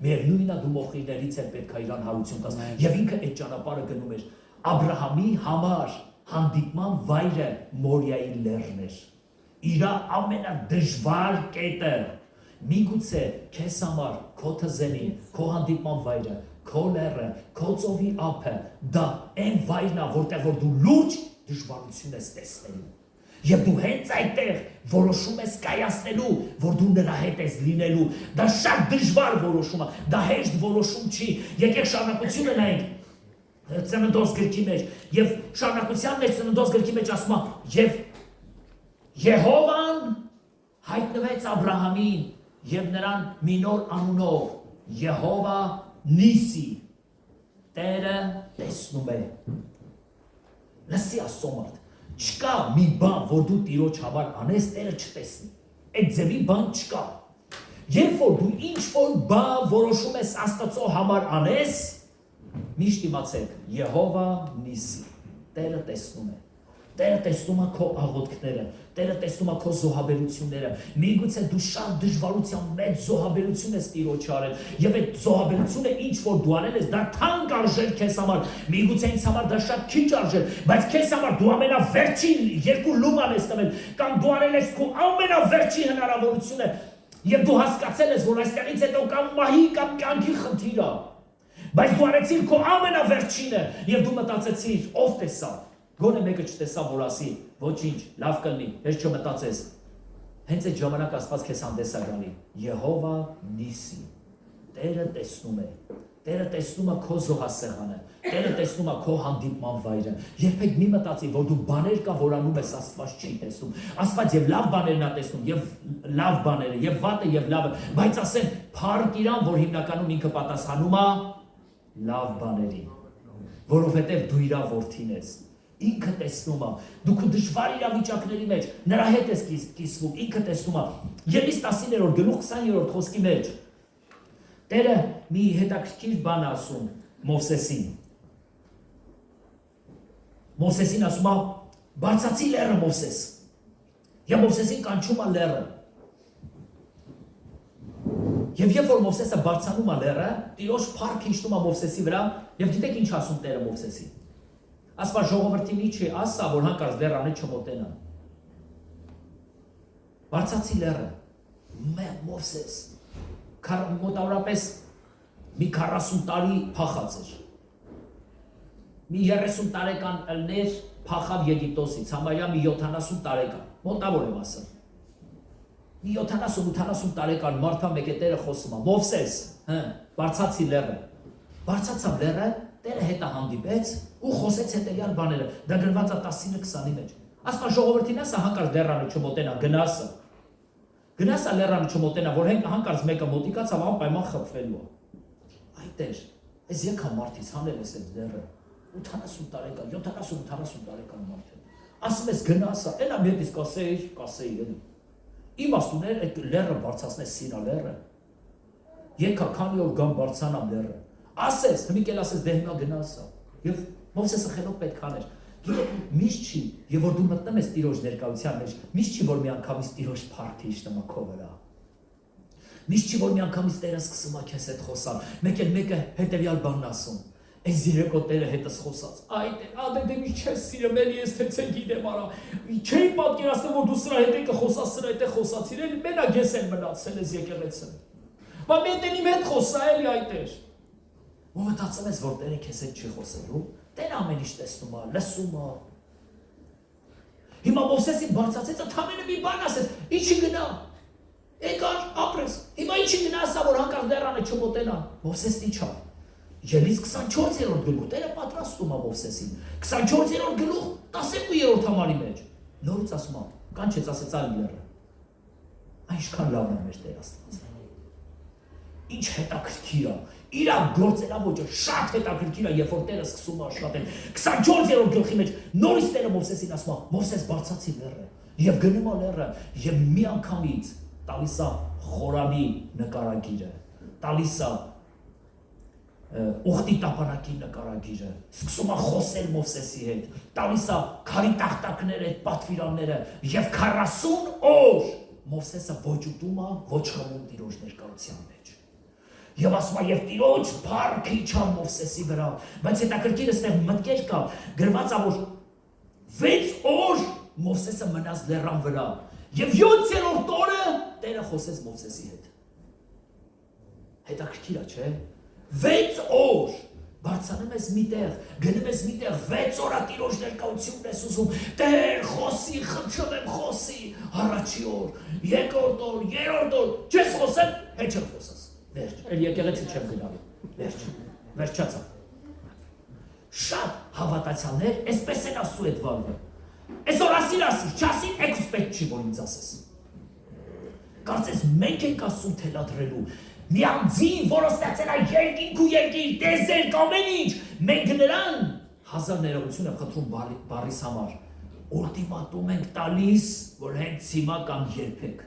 Միևնույնն է դու մոխիրներից էլ պետք է իրան հարություն տաս։ Եվ ինքը այդ ճանապարհը գնում էր Աբրահամի համար հանդիպման վայրը Մորիայի լեռն էր։ Իր ամենադժվար կետը։ Միգուցե քեզ համար քո թզենին, քո հանդիպման վայրը, քո լեռը, քո ծովի ափը, դա այն վայրն է, որտեղ որ դու լուրջ դժվարություն ես տեսնելու։ Եվ դու հենց այդտեղ որոշում ես կայացնելու, որ դու նրա հետ ես լինելու։ Դա շատ դժվար որոշում է, դա հեշտ որոշում չի։ Եկեք շարունակությունը նայենք Ծննդոց գրքի մեջ, եւ շարունակության մեջ Ծննդոց գրքի մեջ ասում է, եւ Եհովան հայտնվեց Աբրահամին եւ նրան մի նոր անունով Եհովա Նիսի, Տերը տեսնում է։ Լսի Աստծո մարդ, չկա մի բան, որ դու Տիրոջ համար անես, Տերը չտեսնի։ Այդ ձևի բան չկա։ Երբ որ դու ինչ որ բան որոշում ես Աստծո համար անես, միշտ իմացեք, Եհովա Նիսի, Տերը տեսնում է։ Տերը տեսնում է քո աղոթքները, Տերը տեսնում է քո զոհաբերությունները։ Միգուցե դու շատ դժվարության մեջ զոհաբերություն ես Տիրոջ արել, եւ այդ զոհաբերությունը ինչ որ դու արել ես, դա թանկ արժեր քեզ համար։ Միգուցե ինձ համար դա շատ քիչ արժեր, բայց քեզ համար դու ամենավերջին երկու լուման ես տվել, կամ դու արել ես քո ամենավերջին հնարավորությունը, եւ դու հասկացել ես, որ այստեղից հետո կամ մահի կամ կյանքի խնդիր է։ Բայց դու արեցիր քո ամենավերջինը եւ դու մտածեցիր, ով տեսավ։ Գոնե մեկը չտեսավ, որ ասի, ոչինչ, լավ կլինի, ես չմտածես։ Հենց այդ ժամանակ Աստված քեզ հանդես է գալի։ Եհովա Նիսի, Տերը տեսնում է։ Տերը տեսնում է քո զոհասեղանը, Տերը տեսնում է քո հանդիպման վայրը։ Երբեք մի մտածի, որ դու բաներ կա, որ անում ես, Աստված չի տեսնում։ Աստված եւ լավ բաներն է տեսնում, եւ լավ բաները, եւ վատը եւ լավը, բայց ասեն, փառք իրան, որ հիմնականում ինքը պատասխանում է լավ բաներին, որովհետև դու իր որդին ես, ինքը տեսնում է, դու քո դժվար իրավիճակների մեջ նրա հետ ես կիսվում, ինքը տեսնում է։ Ելիս 10-րդ գլուխ 20-րդ խոսքի մեջ Տերը մի հետաքրքիր բան ասում Մովսեսին։ Մովսեսին ասում է, բարձացի լեռը Մովսես։ Եվ Մովսեսին կանչում է լեռը։ Եվ երբ որ Մովսեսը բարձանում է լեռը, Տիրոջ փառքը իջնում է Մովսեսի վրա, եւ գիտեք ինչ ասում Տերը Մովսեսին։ Ասում է ժողովրդի միջի ասա, որ հանկարծ լեռանը չմոտենա։ Բարձացի լեռը։ Մովսես մոտավորապես մի 40 տարի փախած էր։ մի 30 տարեկան ըլներ փախավ Եգիպտոսից, համարյա մի 70 տարեկան, մոտավոր եմ ասել։ Մի 70-80 տարեկան մարդա մեկ է Տերը խոսում է, Մովսես, բարձացի լեռը։ Բարձացավ լեռը, Տերը հետը հանդիպեց ու խոսեց հետևյալ բաները։ Դա գրված է 19-20-ի մեջ։ Ասма ժողովրդին ասա հանկարծ լեռանը չմոտենա, գնասը։ Գնասա լեռանը չմոտենա, որ հանկարծ մեկը մոտիկացավ անպայման խփվելու է։ Այ Տեր, այս եկա մարդից հանել ես այդ լեռը 80 տարեկան, 70-80 տարեկան մարդ է։ Ասում ես գնասա, էլա մետից կասեի էլի։ Իմաստուներ այդ լեռը բարձրացնես Սինա լեռը։ Եկա քանի օր գամ բարձրանամ լեռը։ Ասես, հմիկ էլ ասես դե հիմա գնասա։ Եվ Մովսեսը խելոք պետք աներ։ Միշտ չի, եւ որ դու մտնում ես Տիրոջ ներկայության մեջ, միշտ չի որ մի անգամից Տիրոջ փառքը իշտում քո վրա։ Միշտ չի որ մի անգամից Տերը սկսում է քեզ հետ խոսալ։ Մեկ էլ մեկը հետեւյալ բանն ասում։ Այս երեկո Տերը հետս խոսած։ Այ դե մի չես սիրում, էլի ես թե գիտեմ արա։ Չէի պատկերացնում որ դու սրա հետ կխոսաս, սրա հետ խոսացիր, էլի մենակ ես եմ մնացել ես եկեղեցին։ Բա մետենի հետ խոսա էլի այդտեղ։ Ու մտածում ես որ Տերը քեզ հետ չի խոսելու։ Տերը ամեն ինչ տեսնում է, լսում է։ Հիմա Մովսեսին բարձացեց, ընդամենը մի բան ասեց, ինչի գնա։ Եկար, ապրես։ Հիմա ինչի գնա ասա, որ հանկարծ լեռանը չմոտենա։ Մովսեսն իջավ։ Ելից 24-րդ գլուխ, Տերը պատրաստում է Մովսեսին։ 24-րդ գլուխ, 12-րդ համարի մեջ։ Նորից ասում է, կանչեց ասեց այլ լեռը։ Այնքան լավն է մեր Տեր Աստված։ Ինչ հետաքրքիր է։ Իր գործելավոճը շատ հետաքրքիր է, երբ որ Տերը սկսում է աշխատել 24-րդ գլխի մեջ նորից Տերը Մովսեսին ասում է. Մովսես բարձացի լեռը եւ գնում է լեռը եւ մի անգամից տալիս է խորանի նկարագիրը, տալիս է ուխտի տապանակի նկարագիրը, սկսում է խոսել Մովսեսի հետ, տալիս է քարի տախտակները, այդ պատվիրանները եւ 40 օր Մովսեսը ոչ ուտում է, ոչ խմում Տիրոջ ներկայության մեջ։ Եվ ասում է, եւ Տիրոջ փառքը իջավ Մովսեսի վրա, բայց հետաքրքիրը ստեղ մտքեր կա, գրված է որ 6 օր Մովսեսը մնաց լեռան վրա, եւ 7-րդ օրը Տերը խոսեց Մովսեսի հետ։ Հետաքրքիր է, չէ՞։ 6 օր բարձանում ես միտեղ, գնում ես միտեղ 6 օր Տիրոջ ներկայությունն ես ուզում, Տեր խոսի, խնդրում եմ խոսի, առաջի օր, երկրորդ օր, երրորդ օր, չես խոսել, հետ չեմ խոսած։ Վերջ, էլ եկեղեցի չեմ գնալու, վերջ, վերջացա։ Շատ հավատացյալներ, այսպես են ասու այդ վարվը։ Այսօր ասիր, չասին, եկուս պետք չի, որ ինձ ասես։ Կարծես մենք ենք ասում թելադրելու, մի անձին, որը ստացել է երկինք ու երկիր, տեսերք ամեն ինչ, մենք նրան հազար ներողություն եմ խնդրում բառիս համար, ուլտիմատում ենք տալիս, որ հենց հիմա կամ երբեք։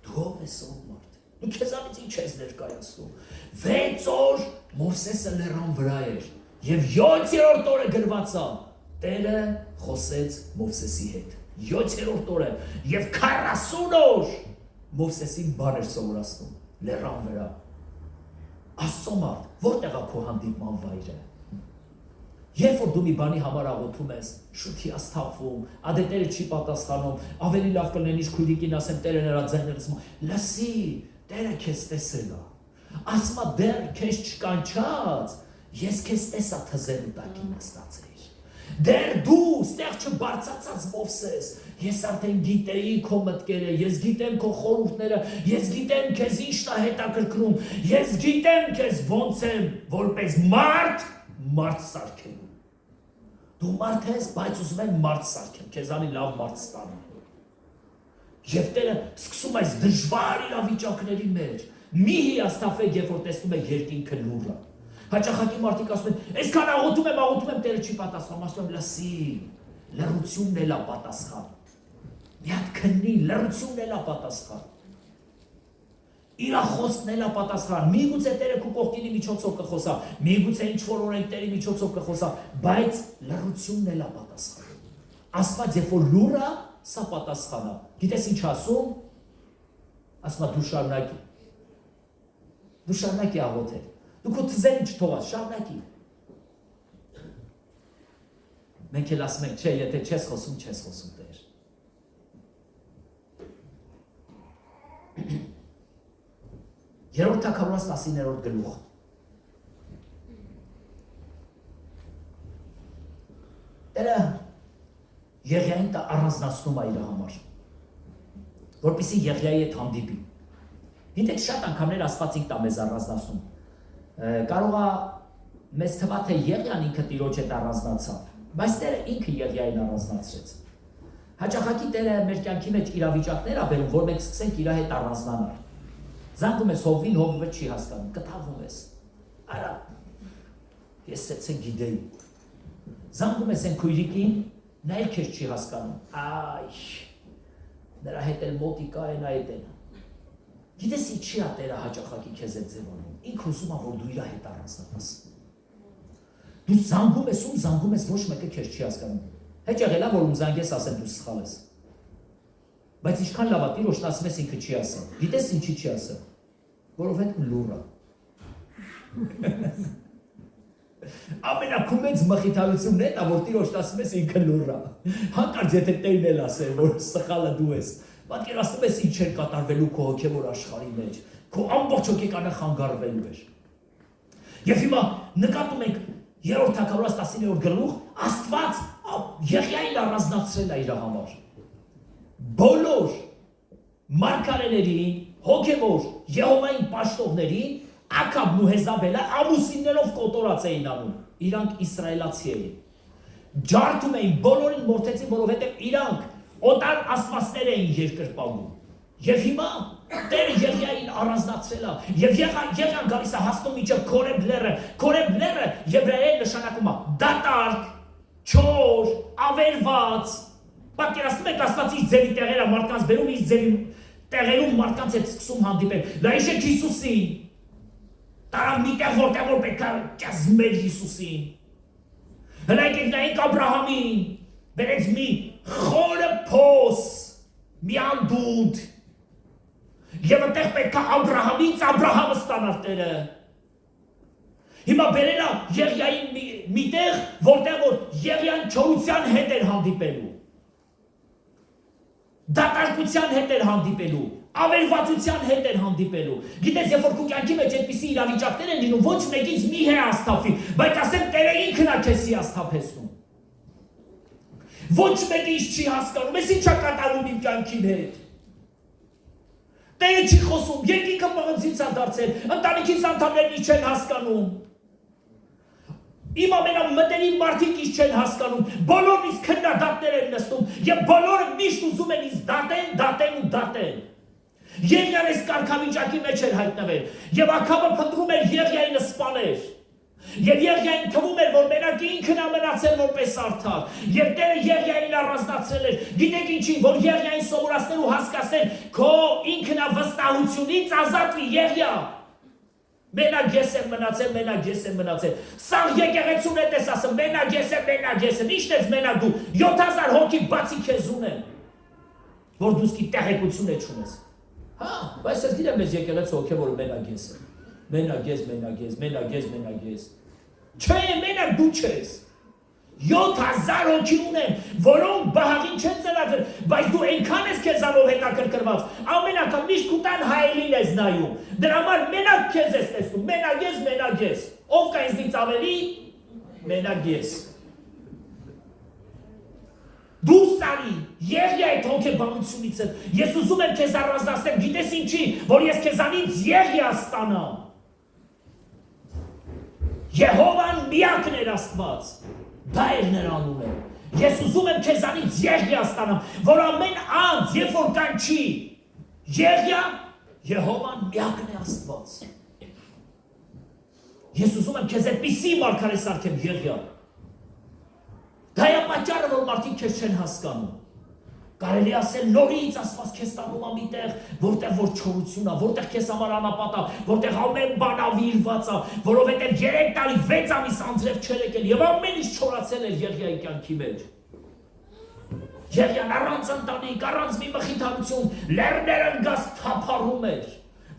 Դու ով ես ով մարդ։ Դու քեզանից ինչ ես ներկայացնում։ 6 օր Մովսեսը լեռան վրա էր եւ 7-րդ օրը գրված է Տերը խոսեց Մովսեսի հետ 7-րդ օրը եւ 40 օր Մովսեսին բան էր սովորացնում լեռան վրա։ Աստծո մարդ, որտեղ է քո հանդիպման վայրը։ Երբ որ դու մի բանի համար աղոթում ես, շուտի ասթափվում, ադե Տերը չի պատասխանում, ավելի լավ կլինի ինչ քույրիկին ասեմ, Տերը նրա ձայնը լսում, լսի, Տերը քեզ տեսել է։ Ասում է դեռ քեզ չկանչած, ես քեզ տեսա թզելու տակին նստածեի։ Դեռ դու ստեղ չբարձացած Մովսես, ես արդեն գիտեի քո մտքերը, ես գիտեմ քո խորհուրդները, ես գիտեմ քեզ ինչն է հետաքրքրում, ես գիտեմ քեզ ոնց եմ որպես մարդ սարքելու։ Դու մարդ ես, բայց ուզում եմ մարդ սարքեմ, քեզանի լավ մարդ ստանամ։ Եվ Տերը սկսում այս դժվար իրավիճակների մեջ մի հիասթափեք, երբ որ տեսնում եք երկինքը լուռը։ Հաճախակի մարդիկ ասում են, այսքան աղոթում եմ, Տերը չի պատասխանում, ասում եմ, լսի, լռությունն էլ է պատասխան։ Մի հատ քննի, լռությունն էլ է պատասխան։ Իր խոսքն էլ է պատասխան։ Միգուցե Տերը քո կողքինի միջոցով կխոսա, միգուցե ինչ որ օրենքների միջոցով կխոսա, բայց լռությունն էլ է պատասխան։ Աստված երբ որ լուռ է, սա պատասխան է։ Գիտես ինչ ասում։ Ասում է դու շարունակի։ Դու շարունակի աղոթել։ Դու քո թզերին չթողած, շարունակի։ Մենք էլ ասում ենք, չէ, եթե չես խոսում, Տեր։ Երրորդ Թագավորաց 19-րդ գլուխ։ Եղիային դա առանձնացնում է իր համար, որպեսզի Եղիայի հետ հանդիպի։ Գիտեք, շատ անգամներ Աստված ինքն է մեզ առանձնացնում։ Կարող է մեզ թվա, թե Եղիան ինքը Տիրոջ հետ առանձնացավ, բայց Տերը ինքը Եղիային առանձնացրեց։ Հաճախակի Տերը մեր կյանքի մեջ իրավիճակներ է բերում, որ մենք սկսենք իր հետ առանձնանալ։ Զանգում ես Հովին, Հովը չի հասկանում, կթաղում ես։ Արա, ես սեցե գիտեի։ Զանգում ես այն քույրիկին, նա էլ քեզ չի հասկանում։ Այ, նրա հետ էլ մոտիկա են այդ են։ Գիտես ինչի է Տերը հաճախակի քեզ հետ ձևանում։ Ինքը ուզում է, որ դու իր հետ առանձնանաս։ Դու զանգում ես, ոչ մեկը քեզ չի հասկանում։ Հետ եղել է, որ զանգես ասեմ դու սխալ ես։ Բայց ինչքան լավ է Տիրոջն ասում ես ինքը չի ասում։ Գիտես ինչի չի ասում։ Որովհետև լուռ է։ Ամենակումեծ մխիթարությունն է, որ Տիրոջն ասում ես ինքը լուռ է։ Հանկարծ եթե Տերն էլ ասել, որ սխալը դու ես, պատկերացնում ես ինչ էր կատարվելու քո հոգևոր աշխարհի մեջ, քո ամբողջ հոգեկանը խանգարվելու էր։ Եվ հիմա նկատում ենք 3-րդ Թագավորաց 19-րդ գլուխ, Աստված Եղիային առանձնացրել է իր համար։ Բոլոր մարգարեներին, հոգևոր Եհովային պաշտողներին Աքաբն ու Հեզաբելը ամուսիններով կոտորած էին անում, իրանք իսրայելացի էին։ Ջարդում էին, բոլորին մորթեցին, որովհետև իրանք օտար աստվածներ էին երկրպագում։ Եվ հիմա Տերը Եղիային առանձնացրել է, եւ Եղիան գալիս է հասնում մինչև Քորեբ լեռը։ Քորեբ լեռը եբրայերեն նշանակում է դատարկ, չոր, ավերված։ Պատկերացնում եք Աստվածի ձևի տեղերը մարդկանց բերում, իր ձևի տեղերում մարդկանց հետ սկսում հանդիպել։ Լայշեք Հիսուսին։ Տարան մի տեղ որտեղ որ պետք է ճազմել Հիսուսին։ Հլայք նայեք Աբրահամին, բերեց մի խորը փոս, մի անդունդ։ Եվ այդտեղ պետք է Աբրահամից Աբրահամը ստանար Տերը։ Հիմա բերել է Եղիային մի տեղ, որտեղ որ Եղիան չորության հետ էր հանդիպելու, դատարկության հետ էր հանդիպելու, ավերվածության հետ էր հանդիպելու։ Գիտես, երբ որ քո կյանքի մեջ այդպիսի իրավիճակներ են լինում, ոչ մեկից մի հիասթափվի, բայց ասեմ Տերը ինքն է քեզ հիասթափեցնում։ Ոչ մեկը ինչ չի հասկանում, ես ինչ է կատարում իմ կյանքի հետ։ Տերը չի խոսում, երկինքը պղնձից է դարձել, ընտանիքիս անդամներն ինչ չեն հասկանում։ Իմ ամենամտերիմ մարդիկ ինչ չեն հասկանում, բոլորն իսկ քննադատներ են նստում, եւ բոլորը միշտ ուզում են իսկ դատեն։ Եղիան այս կարգավիճակի մեջ էր հայտնվել, եւ Աքաբը փնտրում էր Եղիային սպաներ։ Եվ Եղիային թվում էր, որ մենակ ինքն է մնացել որպես արդար, եւ Տերը Եղիային առանձնացրել էր։ Գիտեք ինչի, որ Եղիային սովորացնել ու հասկացնել, քո ինքնավստահությունից ազատվի Եղիա։ Մենակ ես եմ մնացել։ Սա եկեղեցուն է տես ասում, մենակ ես եմ, ի՞նչն ես մենակ դու, 7000 հոգի բացի քեզ ունեն, որ դու սկի տեղեկություն է չունես։ Հա, բայց ես գիտեմ ես եկեղեցու հոգևորը մենակ ես։ Չէ, մենակ դու չես։ 7000 հոգի ունեն, որոնք բահաղին չեն ծրածել, բայց դու այնքան ես քեզանով հետաքրքրված, ամեն անգամ միշտ կուտան հայելին ես նայում, դրա համար մենակ քեզ ես տեսնում, մենակ ես, ով կա ինձնից ավելի, մենակ ես։ Դու սարի, Եղիա այդ հոգեբանությունից եմ, ես ուզում եմ քեզ առանձնացնել, գիտես ինչի, որ ես քեզանից Եղիա ստանամ։ Եհովան միակն էր Աստված, դա էր նրա անունը։ Ես ուզում եմ քեզանից Եղիա ստանամ, որ ամեն անձ, երբ որ կանչի Եղիա, Եհովան միակն է Աստված։ Ես ուզում եմ քեզ այդպիսի մարգարե սարքեմ Եղիա։ Դա է պատճառը, որ մարդիկ քեզ չեն հասկանում։ Կարելի ասել նորից Աստված քեզ տանում է մի տեղ, որտեղ որ չորություն է, որտեղ քեզ համար անապատ է, որտեղ ամեն բան ավիրված է, որովհետև 3 տարի 6 ամիս անձրև չէր եկել եւ ամեն ինչ չորացել էր Եղիայի կյանքի մեջ։ Եղիան առանց ընտանիք, առանց մի մխիթարություն, լեռները ընկած թափառում էր,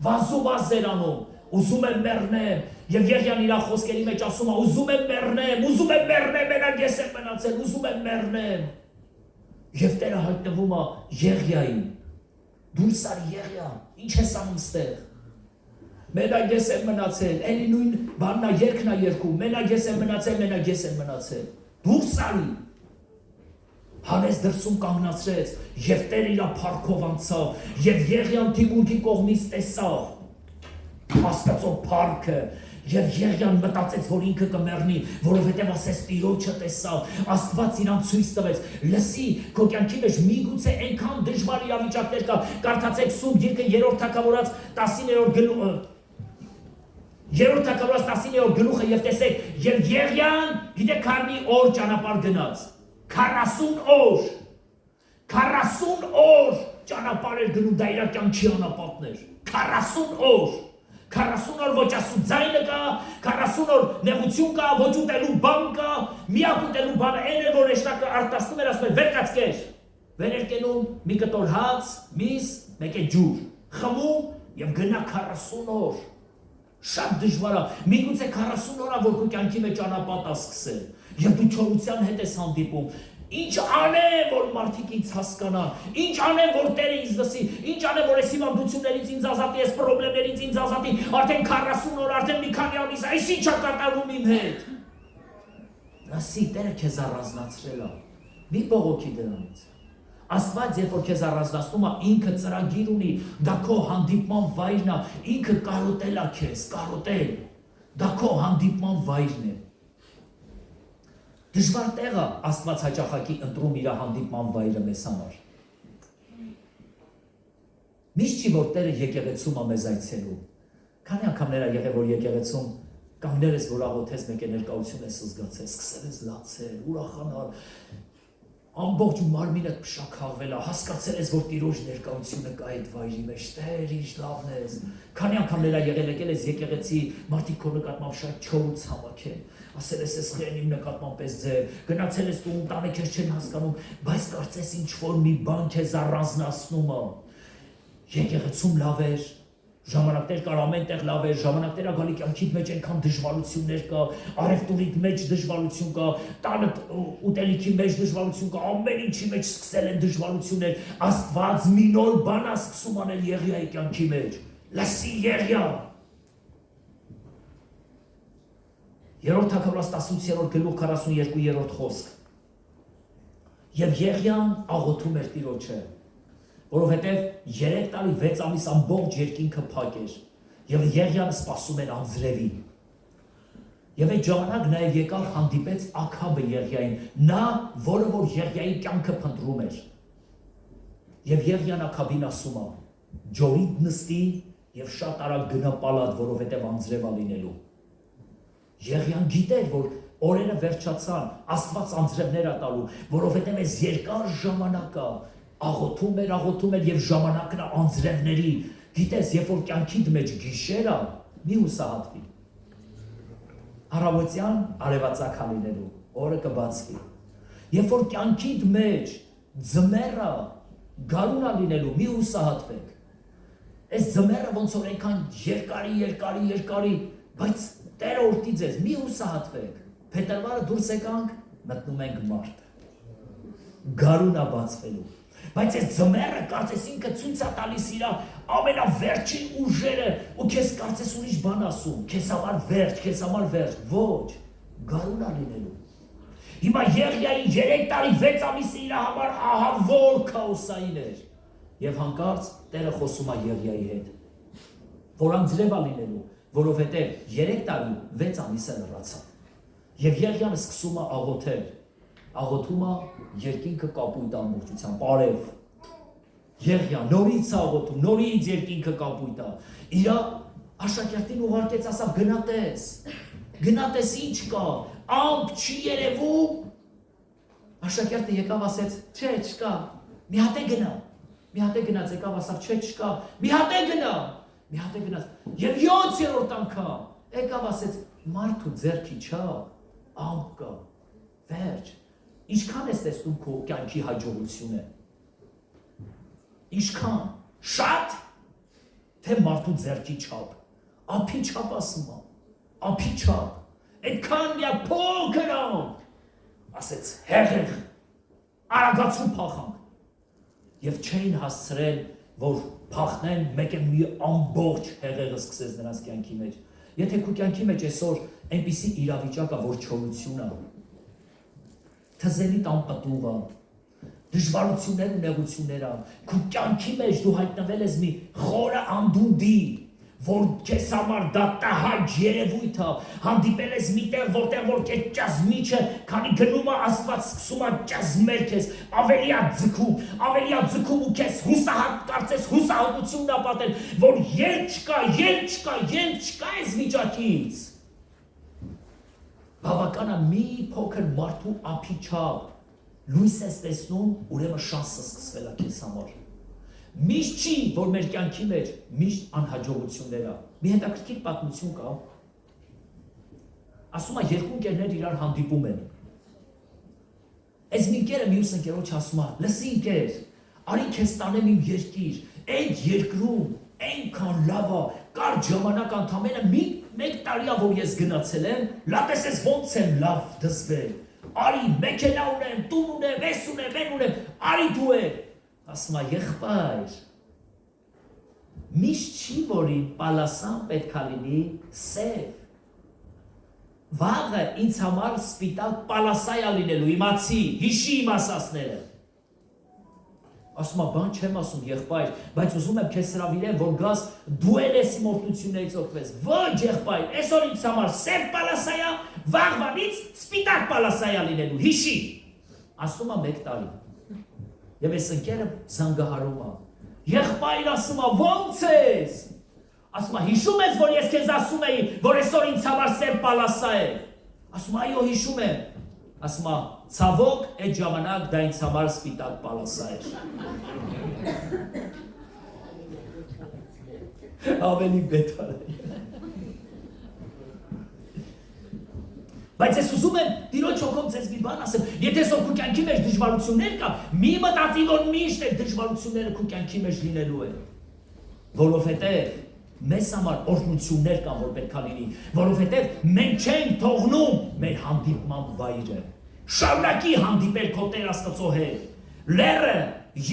վազուվազ էր անում, ուզում եմ մեռնեմ, եւ Եղիան իր խոսքերի մեջ ասում է, ուզում եմ մեռնեմ, մենակ ես եմ մնացել, ուզում եմ մեռնեմ։ Եվ Տերը հայտնվում է Եղիային։ Դուրս արի Եղիա, ինչ ես անում ստեղ։ Մենակ ես եմ մնացել, էլի նույն բանն է, երգն է երգում, մենակ ես եմ մնացել։ Դուրս արի։ հանեց դրսում կանգնացրեց եւ Տերը իր փառքով անցավ եւ Եղիան թիմունքի կողմից տեսավ Աստծո փառքը եւ Եղիան մտածեց որ ինքը կմեռնի որովհետեւ ասես Տիրոջը տեսավ Աստված իրան ցույց տվեց լսի քո կյանքի մեջ միգուցե այնքան դժվար իրավիճակներ կա կարդացեք Սուրբ Գիրքը 3-րդ թագավորած 19-րդ գլուխը 3-րդ թագավորած 19-րդ գլուխը եւ տեսեք եւ Եղիան գիտեք քանի օր ճանապարհ գնաց 40 օր ճանապարհ էր գնում դա իր կյանքի անապատներ 40 օր 40 օր ոչ ասու ձայնը կա 40 օր նեղություն կա ոչ ուտելու բան կա միակ ուտելու բանը այն է որ էշտակը արտասնում էր ասում էր վեր կացկեր վեր էր կենում մի կտոր հաց միս մեկ է ջուր խմում եւ գնա 40 օր շատ դժվար է միգուցե 40 օր որ քո կյանքի մեջ ճանապարհ սկսել եւ դու չորության հետ ես հանդիպում Ինչ անեմ որ մարդիկ ինձ հասկանան Ինչ անեմ որ Տերը ինձ լսի Ինչ անեմ որ այս հիվանդություններից ինձ ազատի այս խնդիրներից ինձ ազատի արդեն 40 օր արդեն մի քանի ամիս այս ի՞նչ է կատարվում իմ հետ Լսի Տերը քեզ առանձնացրել է Մի բողոքի դրանից Աստված երբ որ քեզ առանձնացնում է ինքը ծրագիր ունի դա քո հանդիպման վայրն է ինքը կարոտել է քեզ կարոտել դա քո հանդիպման վայրն է Դժվար տեղը Աստված հաճախակի ընտրում իր հանդիպման վայրը մեզ համար։ Միշտ չի որ Տերը եկեղեցում է մեզ այցելում։ Քանի անգամներ է եղել որ եկեղեցում կանգնել ես որ աղոթես մեկ է ներկայություն ես զգացել, սկսել ես լացել, ուրախանալ, ամբողջ մարմինդ փշաքաղվել է, հասկացել ես որ Տիրոջ ներկայությունը կա այդ վայրի մեջ, Տեր ինչ լավն ես։ Քանի անգամներ է եկել ես եկեղեցի, մարդիկ քո նկատմամբ շատ չորուց հավաքեն։ Ասել ես ես խեն իմ նկատմամբ ես ձեր, գնացել ես դու ընտանիքս չեն հասկանում, բայց կարծես ինչ որ մի բան քեզ առանձնացնում է։ Եկեղեցում լավ էր, ժամանակներ կար ամենտեղ լավ էր, ժամանակներ ագալի կյանքիդ մեջ այնքան դժվարություններ կա, արևտուրիդ մեջ դժվարություն կա, տանը ուտելիքի մեջ դժվարություն կա, ամեն ինչի մեջ սկսել են դժվարություններ, Աստված մի նոր բան է սկսում անել Եղիայի կյանքի մեջ։ Լսի Եղիա 3-րդ թագավորաց 18-րդ գլուխ 42-րդ խոսք։ Եվ Եղիան աղոթում էր Տիրոջը, որովհետև 3 տարի 6 ամիս ամբողջ երկինքը փակ էր, եւ Եղիան սպասում էր անձրևի։ Եվ այդ ժամանակ նաև եկավ հանդիպեց Աքաբը Եղիային, նա, որը որ Եղիայի կյանքը փնտրում էր։ Եվ Եղիան Աքաբին ասում է. «Ջորիդ նստի եւ շատ արագ գնա պալատ, որովհետև անձրև է լինելու»։ Եղիան գիտեր, որ օրերը վերջացան, Աստված անձրևներ է տալու, որովհետև այս երկար ժամանակ է աղոթում էր եւ ժամանակն է անձրևների։ Գիտես, երբ որ կյանքիդ մեջ գիշեր է, մի հուսահատվի։ Առավոտյան արևածագ է լինելու, օրը կբացվի։ Երբ որ կյանքիդ մեջ ձմեռը գարուն է լինելու, մի հուսահատվեք։ Այս ձմեռը ոնց որ այնքան երկարի, բայց Տերը օրհնի ձեզ, մի հուսահատվեք։ Փետրվարը դուրս եկանք, մտնում ենք մարտ։ Գարուն է բացվելու։ Բայց այս ձմեռը կարծես ինքը ցույց է տալիս իր ամենավերջին ուժերը ու քեզ կարծես ուրիշ բան ասում, քեզ համար վերջ, ոչ, գարուն է լինելու։ Հիմա Եղիային 3 տարի 6 ամիսը իր համար ահա որ քաոսային էր։ Եվ հանկարծ Տերը խոսում է Եղիայի հետ, որ անձրև է լինելու, որովհետև 3 տարի 6 ամիսը լրացավ։ Եվ Եղիանը սկսում է աղոթել, աղոթում է երկինքը կապույտ ամբողջությամբ, արև։ Եղիան նորից աղոթում, նորից երկինքը կապույտ է։ Իր աշակերտին ուղարկեց, ասավ գնատես ինչ կա, ամպ չի երևում։ Աշակերտը եկավ ասեց, չէ, չկա, մի հատ է գնաց, եկավ ասավ, չէ, չկա, մի հատ է գնաց, և 7-րդ անգամ, եկավ ասեց, մարդու ձեռքի չափ, ամպ կա, վերջ, ինչքան ես տեսնում քո կյանքի հաջողությունը, ինչքան, շատ, թե մարդու ձեռքի չափ, ափի չափ ասում է, ափի չափ, այդքան միակ փոքր ամպ, ասեց հեղեղ, արագացում փախանք, և չէին հասցրել, որ փախնեն, մեկ է մի ամբողջ հեղեղը սկսեց նրանց կյանքի մեջ, եթե քո կյանքի մեջ այսօր այնպիսի իրավիճակ է, որ չորություն է, թզենիդ անպտուղ է, դժվարություններ ու նեղություններ ան։ Քո կյանքի մեջ դու հայտնվել ես մի խորը անդունդի, որ քեզ համար դա տահաճ երևույթ է, հանդիպել ես միտեղ, որտեղ որ այդ ճազմիչը, քանի գնում է Աստված սկսում է ճազմել քեզ, ավելի է ձգում ու քեզ հուսահատ կարծես հուսահատությունն է պատել, որ ելք չկա այս վիճակից։ Բավական է մի փոքր մարդու ափի չափ լույս ես տեսնում, ուրեմն շանսը սկսվել է քեզ համար։ Միշտ չի, որ մեր կյանքի մեջ միշտ անհաջողություններ է։ Մի հետաքրքիր պատմություն կա։ Ասում է երկու ընկերներ իրար հանդիպում են։ Այս մի ընկերը մյուս ընկերոջ ասում է. «Լսի ընկեր, արի քեզ տանեմ իմ երկիր, այդ երկրում այնքան լավ է, կարճ ժամանակ ընդամենը մեկ տարի է, որ ես գնացել եմ, լավ տեսես ոնց եմ լավ դզվել։ Արի մեքենա ունեմ, տուն ունեմ, էս ունեմ, այն ունեմ, արի դու ես»։ Ասում է եղբայր, միշտ չի որ իմ պալասան պետք է լինի սև։ Վաղը ինձ համար սպիտակ պալասայ է լինելու, իմացի, հիշի իմ ասածները։ Ասում է բան չեմ ասում եղբայր, բայց ուզում եմ քեզ հրավիրեմ, որ գաս դու էլ ես իմ օրհնություններից օգտվես։ Ոչ եղբայր, այսօր ինձ համար սև պալասայ է, վաղվանից սպիտակ պալասայ է լինելու, հիշի։ Ասում է մեկ տարի։ Եվ այս ընկերը զանգահարում է։ Եղբայր ասում է ո՞նց ես։ Ասում է հիշում ես, որ ես քեզ ասում էի, որ այսօր ինձ համար սև պալասա է։ Ասում է այո հիշում եմ։ Ասում է ցավոք այդ ժամանակ դա ինձ համար սպիտակ պալասա էր։ Ավելի բետար է։ Բայց ես ուզում եմ Տիրոջ հոգով ձեզ մի բան ասեմ, եթե սա քո կյանքի մեջ դժվարություններ կա, մի մտածի, որ միշտ այդ դժվարությունները քո կյանքի մեջ լինելու են, որովհետև մեզ համար օրհնություններ կան, որ պետք է լինի, որովհետև մենք չենք թողնում մեր հանդիպման վայրը։ Շարունակի հանդիպել քո Տեր Աստծո հետ։ Լերը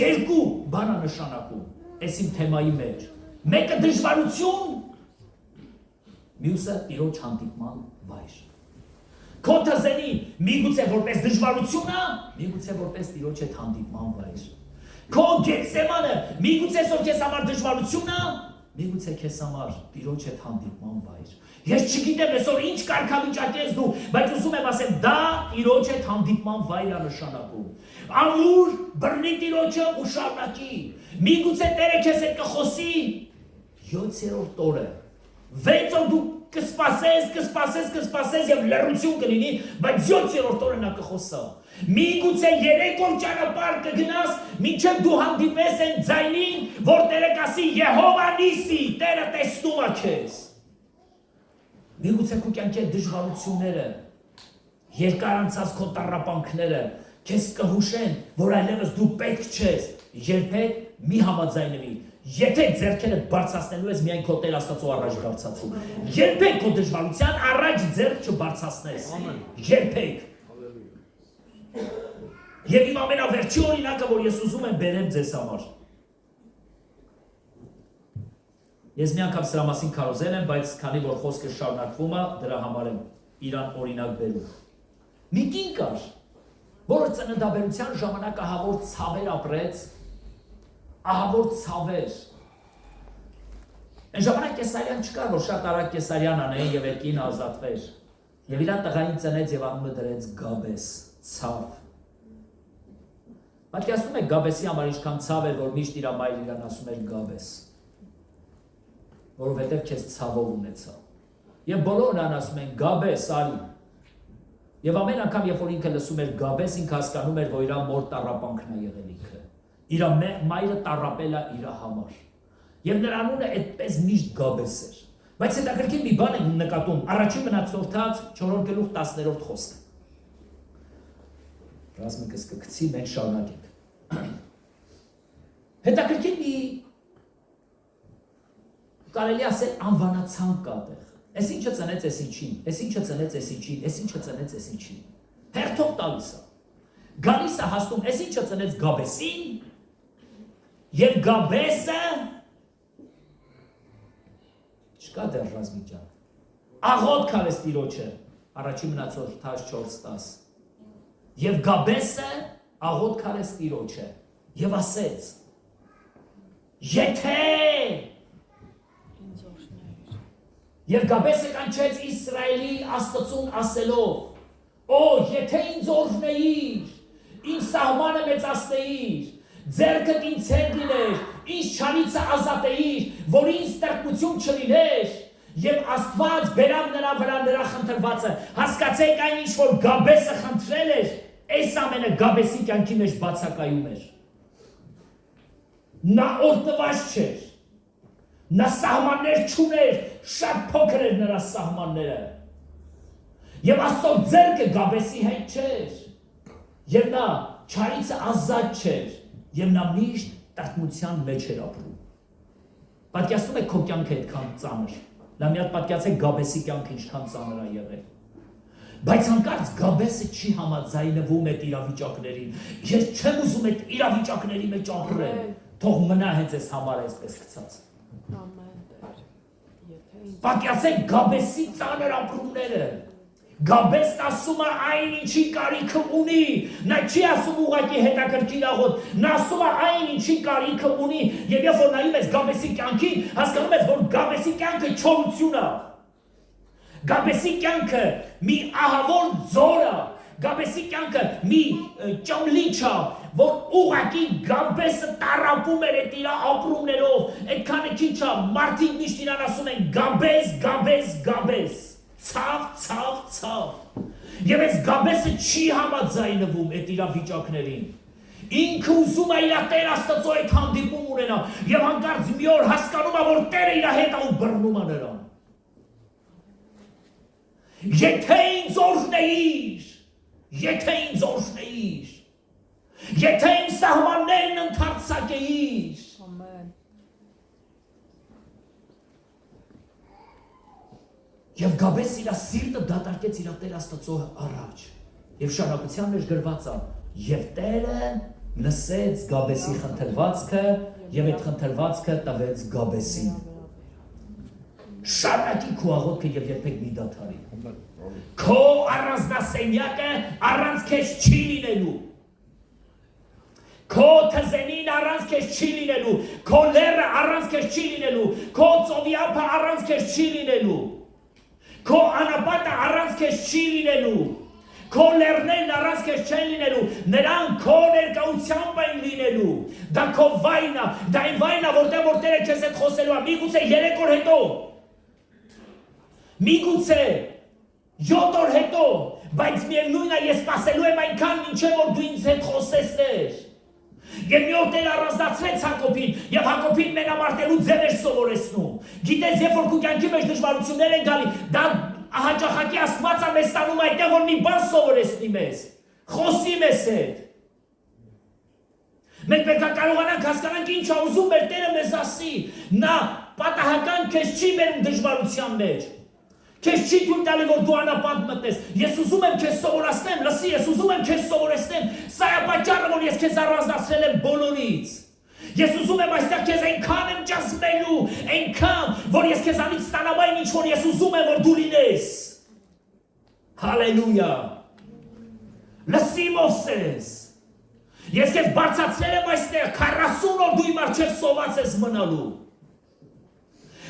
երկու բան է նշանակում, այս իմ թեմայի մեջ։ Մեկը դժվարություն, մյուսը Տիրոջ հանդիպման վայր։ Քո թզենի միգուցե որպես դժվարություն է, միգուցե որպես Տիրոջ հետ հանդիպման վայր։ Քո Գեթսեմանը միգուցե որ քեզ համար դժվարություն է, միգուցե քեզ համար Տիրոջ հետ հանդիպման վայր։ Ես չգիտեմ այսօր ինչ կարգավիճակ ես դու, բայց ուզում եմ ասեմ, դա Տիրոջ հետ հանդիպման վայր է նշանակում։ Ամուր բռնի Տիրոջը ու շարունակի։ Միգուցե Տերը քեզ հետ կխոսի 7-րդ օրը։ 6 օր դու կսպասես եւ լռություն կլինի, բայց 7-րդ օրը նա կխոսա։ Միգուցե 3 օր ճանապարհ կգնաս, մինչև դու հանդիպես այն ձայնին, որ Տերը կասի Եհովա Նիսի, Տերը տեսնում է քեզ։ Միգուցե քո կյանքի դժվարությունները, երկար անցած քո տառապանքները քեզ կհուշեն, որ այլևս դու պետք չես, երբեք մի համաձայնվի։ Եթե ձեռքերը բարձրացնելու ես միայն քո Տեր Աստծո առաջ բարձրացու։ Երբեք քո դժվարության առաջ ձեռք չբարձրացնես։ Երբեք։ Եվ իմ ամենավերջի օրինակը, որ ես ուզում եմ բերեմ ձեզ համար։ Ես մի անգամ սրա մասին քարոզել եմ, բայց քանի որ խոսքը շարունակվում է, դրա համար եմ իրան օրինակ բերում։ Մի կին կար, որը ծննդաբերության ժամանակ ահավոր ցավեր ապրեց, ահավոր ցավեր։ Այն ժամանակ կեսարյան չկար, որ շատ արագ կեսարյան անեին եւ այդ կինը ազատվեր։ Եվ իր տղային ծնեց եւ անունը դրեց Գաբես, ցավ։ Պատկերացնում եք Գաբեսի համար ինչքան ցավ էր, որ միշտ իր մայրը իրան ասում էր Գաբես, որովհետեւ քեզ ցավով ունեցա։ Եվ բոլորն ան ասում են Գաբես, արի։ Եվ ամեն անգամ, երբ որ ինքը լսում էր Գաբես, ինքը հասկանում էր, որ իր մոր տառապանքն է եղել ինքը։ Իր մայրը տառապել է իր համար։ Եվ նրա անունը այդպես միշտ Գաբես էր։ Բայց հետաքրքիր մի բան եմ նկատում, առաջին մնացորդած 4-րդ գլուխ 10-րդ խոսքը։ Ռազմիկս կգցի, մենք շարունակենք։ Հետաքրքիր մի կարելի ասել անվանացանք կա այդտեղ։ Էս ինչը ծնեց էս ինչին, էս ինչը ծնեց էս ինչին, էս ինչը ծնեց էս ինչին։ Հերթով տալիս է։ Գալիս է հասնում, էս ինչը ծնեց Գաբեսին, եւ Գաբեսը չկա դեռ Ռազմիկ ջան։ Աղոտ քարես Տիրոջը, առաջին մնացորդած 4-10։ Եվ Գաբեսը աղոտ քարես Տիրոջը եւ ասեց. Եթե եւ Գաբեսը կանչեց Իսրայելի Աստծուն ասելով. Օ, եթե ինձ օրհնեիր, ինձ սահմանը մեծացնեիր, ձեռքդ ինձ հետ լիներ, ինձ չարիցը ազատեիր, որ ինձ տրտմություն չլիներ, եւ Աստված բերավ նրա վրա նրա խնդրվածը, հասկացեք այն ինչ որ Գաբեսը խնդրել էր, այս ամենը Գաբեսի կյանքի մեջ բացակայում էր։ Նա օրհնված չէր, նա սահմաններ չուներ, շատ փոքր էր նրա սահմանները։ Եվ Աստծո ձեռքը Գաբեսի հետ չէր, եւ նա չարիցը ազատ չէր, եւ նա միշտ տրտմության մեջ էր ապրում։ Պատկերացնում եք քո կյանքը այդքան ծանր։ Նա մի հատ պատկերացեք Գաբեսի կյանքը ինչքան ծանր է եղել։ Բայց հանկարծ Գաբեսը չի համաձայնվում այդ իրավիճակներին։ Ես չեմ ուզում այդ իրավիճակների մեջ ապրել։ Թող մնա հենց այս համար այսպես գցած։ Պատկերացեք Գաբեսի ծանր ապրումները։ Գաբեսն ասում է այն ինչի կարիքը ունի, նա չի ասում ուղղակի հետաքրքիր աղոտ, նա ասում է այն ինչի կարիքը ունի, եւ երբ որ նայում ես Գաբեսի կյանքին, հասկանում ես, որ Գաբեսի կյանքը չորություն է։ Գաբեսի կյանքը մի ահավոր ձոր է, Գաբեսի կյանքը մի ճամլիչ է, որ ուղղակի Գաբեսը տարապում էր այդ իր ապրումներով, այդքանը քիչ է, մարդիկ միշտ իրան ասում են Գաբես, Գաբես, Գաբես։ Ցավ։ Եվ այս Գաբեսը չի համաձայնվում այդ իրավիճակներին։ Ինքը ուզում է իր Տեր Աստծո այդ հանդիպում ունենա եւ հանկարծ մի օր հասկանում է, որ Տերը իր հետ ու բռնում է նրան։ Եթե ինձ օրհնեիր, եթե իմ սահմաններն ընդարձակեիր, եւ Գաբեսը իր սիրտը դատարկեց իր Տեր Աստծո առաջ եւ շարակության մեջ գրված է եւ Տերը լսեց Գաբեսի խնդրվածքը եւ այդ խնդրվածքը տվեց Գաբեսին շարակի քո աղոթքը եւ երբեք մի դադարի քո առանձնասենյակը առանց քեզ չի լինելու քո թզենին առանց քեզ չի լինելու քո լերը առանց քեզ չի լինելու քո ծովիապը առանց քեզ չի լինելու Քո անապատը առանց քեզ չի լինելու, քո լեռներն առանց քեզ չեն լինելու, նրանք քո ներկայությամբ են լինելու, դա քո վայնը, դա այն վայնը, որտեղ Տերը քեզ հետ խոսելու է, միգուցե 3 օր հետո, միգուցե 7 օր հետո, բայց միևնույն է ես սպասելու եմ այնքան, մինչև որ դու ինձ հետ խոսեցներ։ Եվ մի օր Տերը առանձնացրեց Հակոբին, եւ Հակոբին մենամարտելու ձև էր սովորեցնում։ Գիտես, երբ որ քո կյանքի մեջ դժվարություններ են գալի, դա հաճախակի Աստվածը մեզ տանում այդտեղ որ մի բան սովորեցնի մեզ։ Խոսի մեզ հետ։ Մենք պետք է կարողանանք հասկանանք ինչ է ուզում մեր Տերը մեզ ասի։ Նա պատահական քեզ չի բերում դժվարության մեջ։ Քեզ չի թույլ տալի որ դու անապատ մտնես։ Ես ուզում եմ քեզ սովորացնեմ, լսի, ես ուզում եմ քեզ սովորեցնեմ։ Սա է պատճառը, որ ես քեզ առանձնացրել եմ բոլորից։ Ես ուզում եմ այստեղ քեզ այնքան եմ ճասմելու, այնքան, որ ես քեզանից ստանամ այն ինչ որ ես ուզում եմ որ դու լինես։ Հալելույա։ Լսի Մովսես։ Ես քեզ բարձրացրել եմ այստեղ 40 օր դու իմ առջև սոված ես մնալու։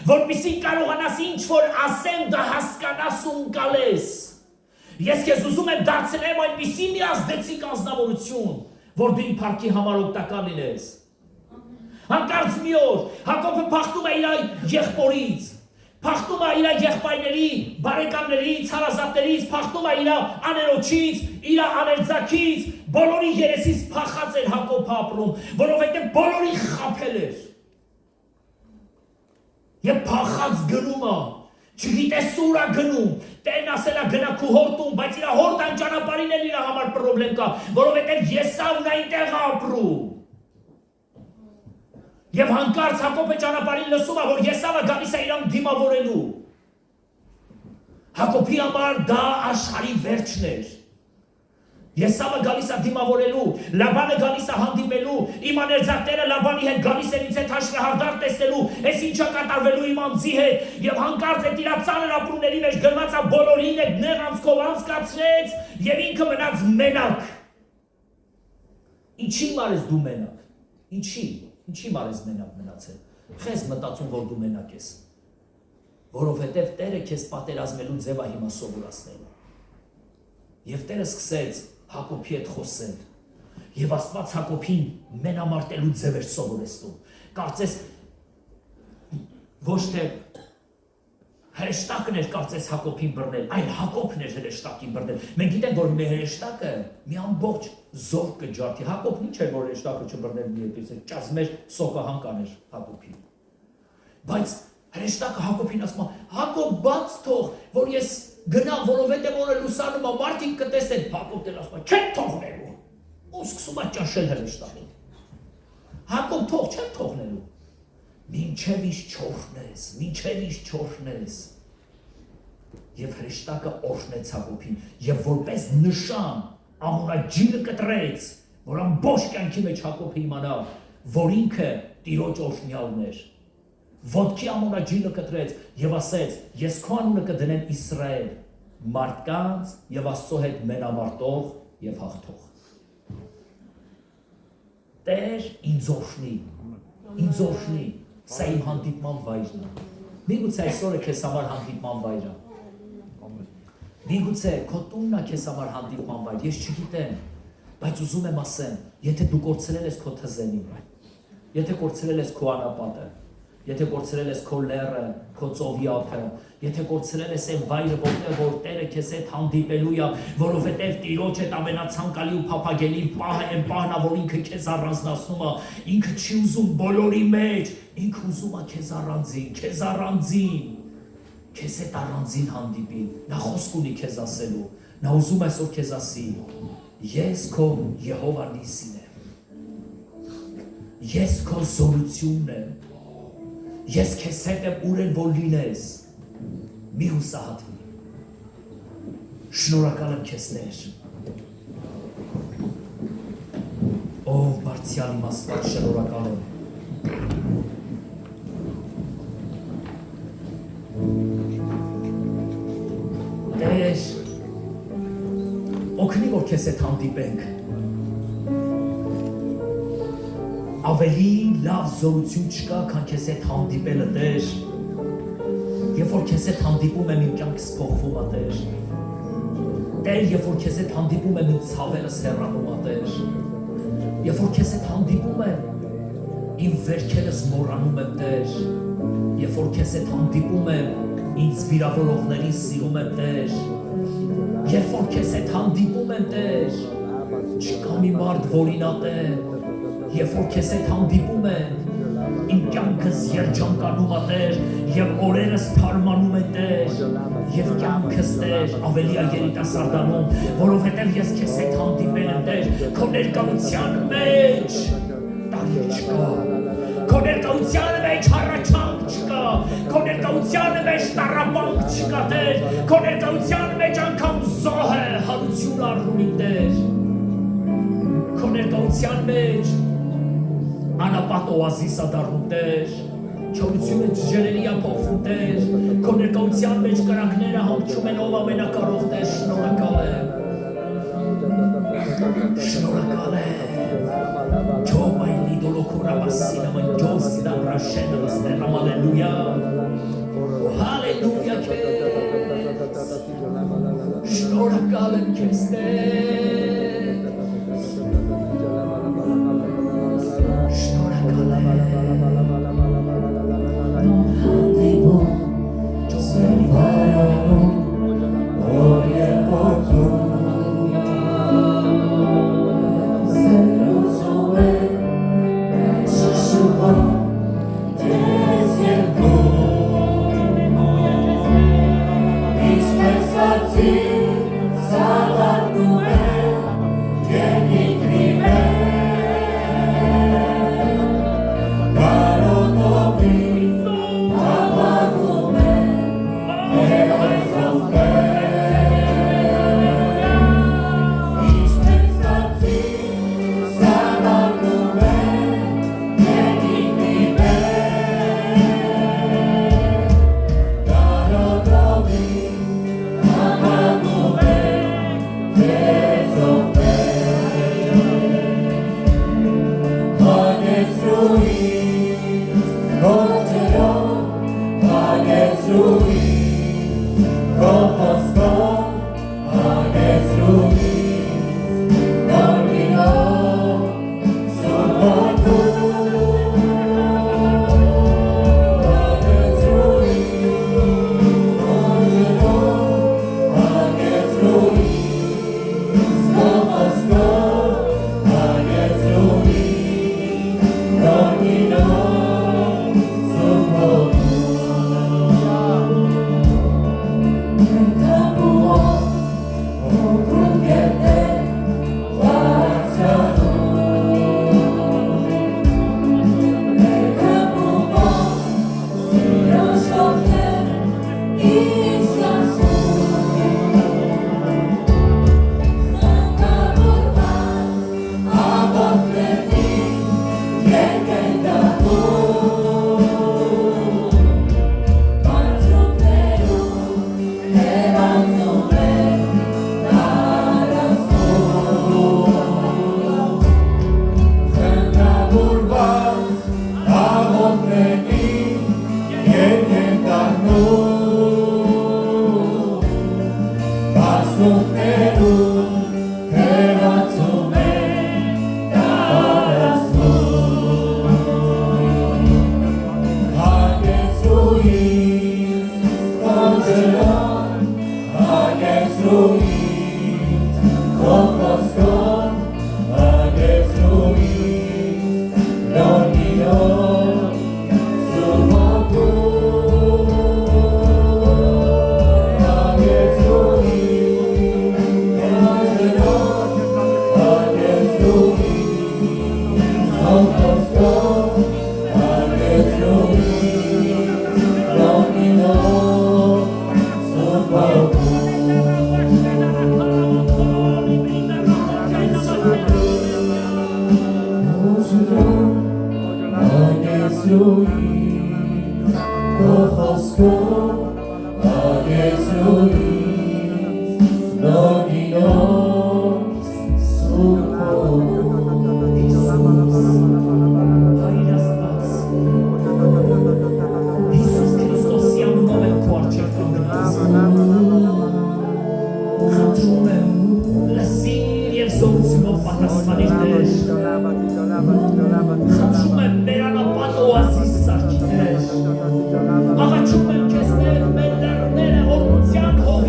Որպեսզի կարողանաս ինչ որ ասեմ դա հասկանաս ու ընկալես։ Ես քեզ ուզում եմ դարձնեմ այնպիսի մի ազդեցիկ անձնավորություն, որ դու իմ փառքի համար օգտակար լինես։ Հանկարծ մի օր Հակոբը փախնում է իր եղբորից, փախնում է իր եղբայրների, բարեկամներից, հարազատներից, փախնում է իր աներոջից, իր աներձակից, բոլորի երեսից փախած էր Հակոբը ապրում, որովհետև բոլորի խաբել էր։ Եվ փախած գնում է, չգիտես ուր է գնում, Տերն ասել է գնա քո հորտում, բայց իր հորտան ճանապարհին էլ իր համար պրոբլեմ կա, որովհետև Եսավն այնտեղ է ապրում։ Եվ հանկարծ Հակոբը ճանապարհին լսում է, որ Եսավը գալիս է իրան դիմավորելու։ Հակոբի համար դա աշխարհի վերջն էր։ Եսավը գալիս է դիմավորելու, Լաբանը գալիս է հանդիպելու, իմ աներձակները Լաբանի հետ գալիս են ինձ հետ հաշվեհարդար տեսնելու, այս ինչա կատարվելու իմ անձի հետ, եւ հանկարծ այդ իր ծանր ապրումների մեջ գրված է բոլորին այդ նեղ անցքով անցկացրեց եւ ինքը մնաց մենակ։ Ինչի մարես դու մենակ։ Ինչի մարես մենակ մնացել։ Խես մտածում, որ դու մենակ ես։ Որովհետև Տերը քեզ պատերազմելու ձև է հիմա սովորացնելու։ Եվ Տերը սկսեց Հակոբի հետ խոսել։ Եվ Աստված Հակոբին մենամարտելու ձև էր սովորեցնում։ Կարծես ոչ թե հրեշտակն էր կարծես Հակոբին բռնել, այլ Հակոբն էր հրեշտակին բռնել։ Մենք գիտենք, որ մեր հրեշտակը մի ամբողջ զորք կջարդի։ Հակոբն ինչ էր, որ հրեշտակը չբռնել մի այդպես ճազմեր սոկահան կաներ Հակոբին։ Բայց հրեշտակը Հակոբին ասում է. Հակոբ բաց թող, որ ես գնամ, որովհետև օրը լուսանում է, մարդիկ կտեսնեն։ Հակոբն էլ ասում է. Չեմ թողնելու։ Ու սկսում է ճաշել հրեշտակին։ Հակոբ թող, չեմ թողնելու։ Մինչև իշ չորհնես։ Եվ հրեշտակը օրհնեց Հակոբին, եւ որպես նշան ամոնաջինը կտրեց, որ ամբողջ կյանքի մեջ Հակոբը իմանա, որ ինքը Տիրոջ օրհնյալն էր։ Ոտքի ամոնաջինը կտրեց եւ ասեց. ես քո անունը կդնեմ Իսրայել, մարդկանց եւ Աստծո հետ մենամարտող եւ հաղթող։ Տեր ինձ օրհնի, սա իմ հանդիպման վայրն է։ Միգուցե այսօրը քեզ համար հանդիպման վայր է։ Միգուցե քո տունն է քեզ համար հանդիպման վայր, ես չգիտեմ, բայց ուզում եմ ասեմ, եթե դու կորցրել ես քո թզենին, եթե կորցրել ես քո անապատը, եթե կորցրել ես քո լեռը, քո ծովյակը, եթե կորցրել ես այն վայրը, որտեղ որ Տերը քեզ հետ հանդիպելու է, որովհետև Տիրոջ հետ ամենացանկալի ու փափագելի պահը այն պահն է, որ ինքը քեզ առանձնացնում է, ինքը չի ուզում բոլորի մեջ, ինքը ուզում է քեզ առանձին, քեզ հետ առանձին հանդիպի, նա խոսք ունի քեզ ասելու, նա ուզում այսօր քեզ ասի. ես քո Եհովա Նիսին եմ, ես քո զորությունն եմ, ես քեզ հետ եմ ուր են որ լինես, մի հուսահատվի, շնորհակալ եմ քեզ Տեր, ով բարձրյալ իմ Աստված, շնորհակալ եմ, Տեր, օգնի որ քեզ հետ հանդիպենք, ավելի լավ զորություն չկա, քան քեզ հետ հանդիպելը Տեր, երբ որ քեզ հետ հանդիպում եմ իմ կյանքս փոխվում է Տեր, Տեր, երբ որ քեզ հետ հանդիպում եմ իմ ցավերս հեռանում է Տեր, երբ որ քեզ հետ հանդիպում եմ իմ վերքերս մոռանում եմ Տեր, երբ որ քեզ հետ հանդիպում եմ ինձ վիրավորողներին սիրում եմ Տեր, երբ որ քեզ հետ հանդիպում եմ Տեր, չկա մի մարդ որին ատեմ, երբ որ քեզ հետ հանդիպում եմ, իմ կյանքս երջանկանում է Տեր, եւ օրերս թարմանում է Տեր, եւ կյանքս Տեր ավելի է երիտասարդանում, որովհետեւ ես քեզ հետ հանդիպել եմ Տեր, քո ներկայության մեջ տարի չկա, քո ներկայության մեջ հառաչանք չկա, քո ներկայության մեջ տառապանք չկա Տեր, քո ներկայության մեջ անգամ զոհը հարություն առնում է Տեր, քո ներկայության մեջ անապատ օազիս է դառնում Տեր, չորությունը ջրերի է փոխվում Տեր, քո ներկայության մեջ կրակները հանգչում են ով ամենակարող Տեր, շնորհակալ եմ, Ջոմայլի դոլոքուրա բասինը մնջոս դավրա շենը վստերամ, ալելույա, հալելույա քեզ, շնորհակալ եմ քեզ Տեր, շնորհակալ եմ, հանդիպում, ջոսել վայանում, որ և որդում, Salvat Աղաչում եմ քեզ մեր լեռները օրության հող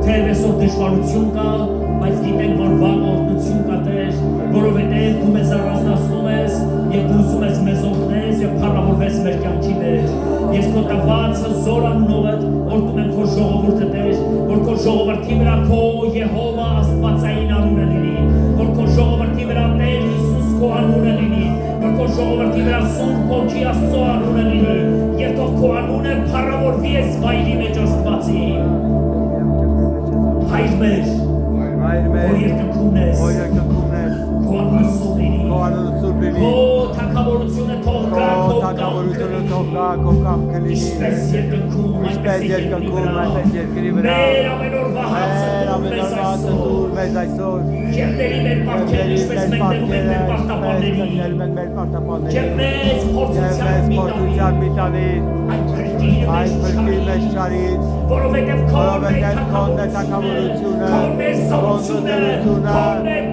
Թեև այսօր դժվարություն կա, բայց գիտենք, որ վաղ օրհնություն կա Տեր, որովհետև դու մեզ առանձնացնում ես եւ դու ուզում ես մեզ օգնես եւ փառավորվես մեր կյանքի մեջ։ Ես քո տված զոր անունով օրհնում եմ քո ժողովուրդը Տեր, որ քո ժողովրդի վրա քո Եհովա Աստվածային անունը լինի, որ քո ժողովրդի վրա Տեր Հիսուս քո անունը լինի, որ քո ժողովրդի վրա Սուրբ Հոգի Աստծո անունը լինի, եւ թող քո անունը փառավորվի այս վայրի մեջ Աստվածի։ Հայր մեր, որ երկնքում ես, քո անունը սուրբ լինի, քո թագավորությունը թող գա, քո կամքը լինի, ինչպես երկնքում, այնպես երկրի վրա, մեր ամեն օրվա հացը տուր մեզ այսօր, եւ ների մեր պարտքերն ինչպես մենք ներում ենք մեր պարտապաններին, եւ մեզ փորձության մի տանիր, այն փրկի մեզ չարից, որովհետև քո մեր թագավորությունը, քո մեր զորությունը, քո մեր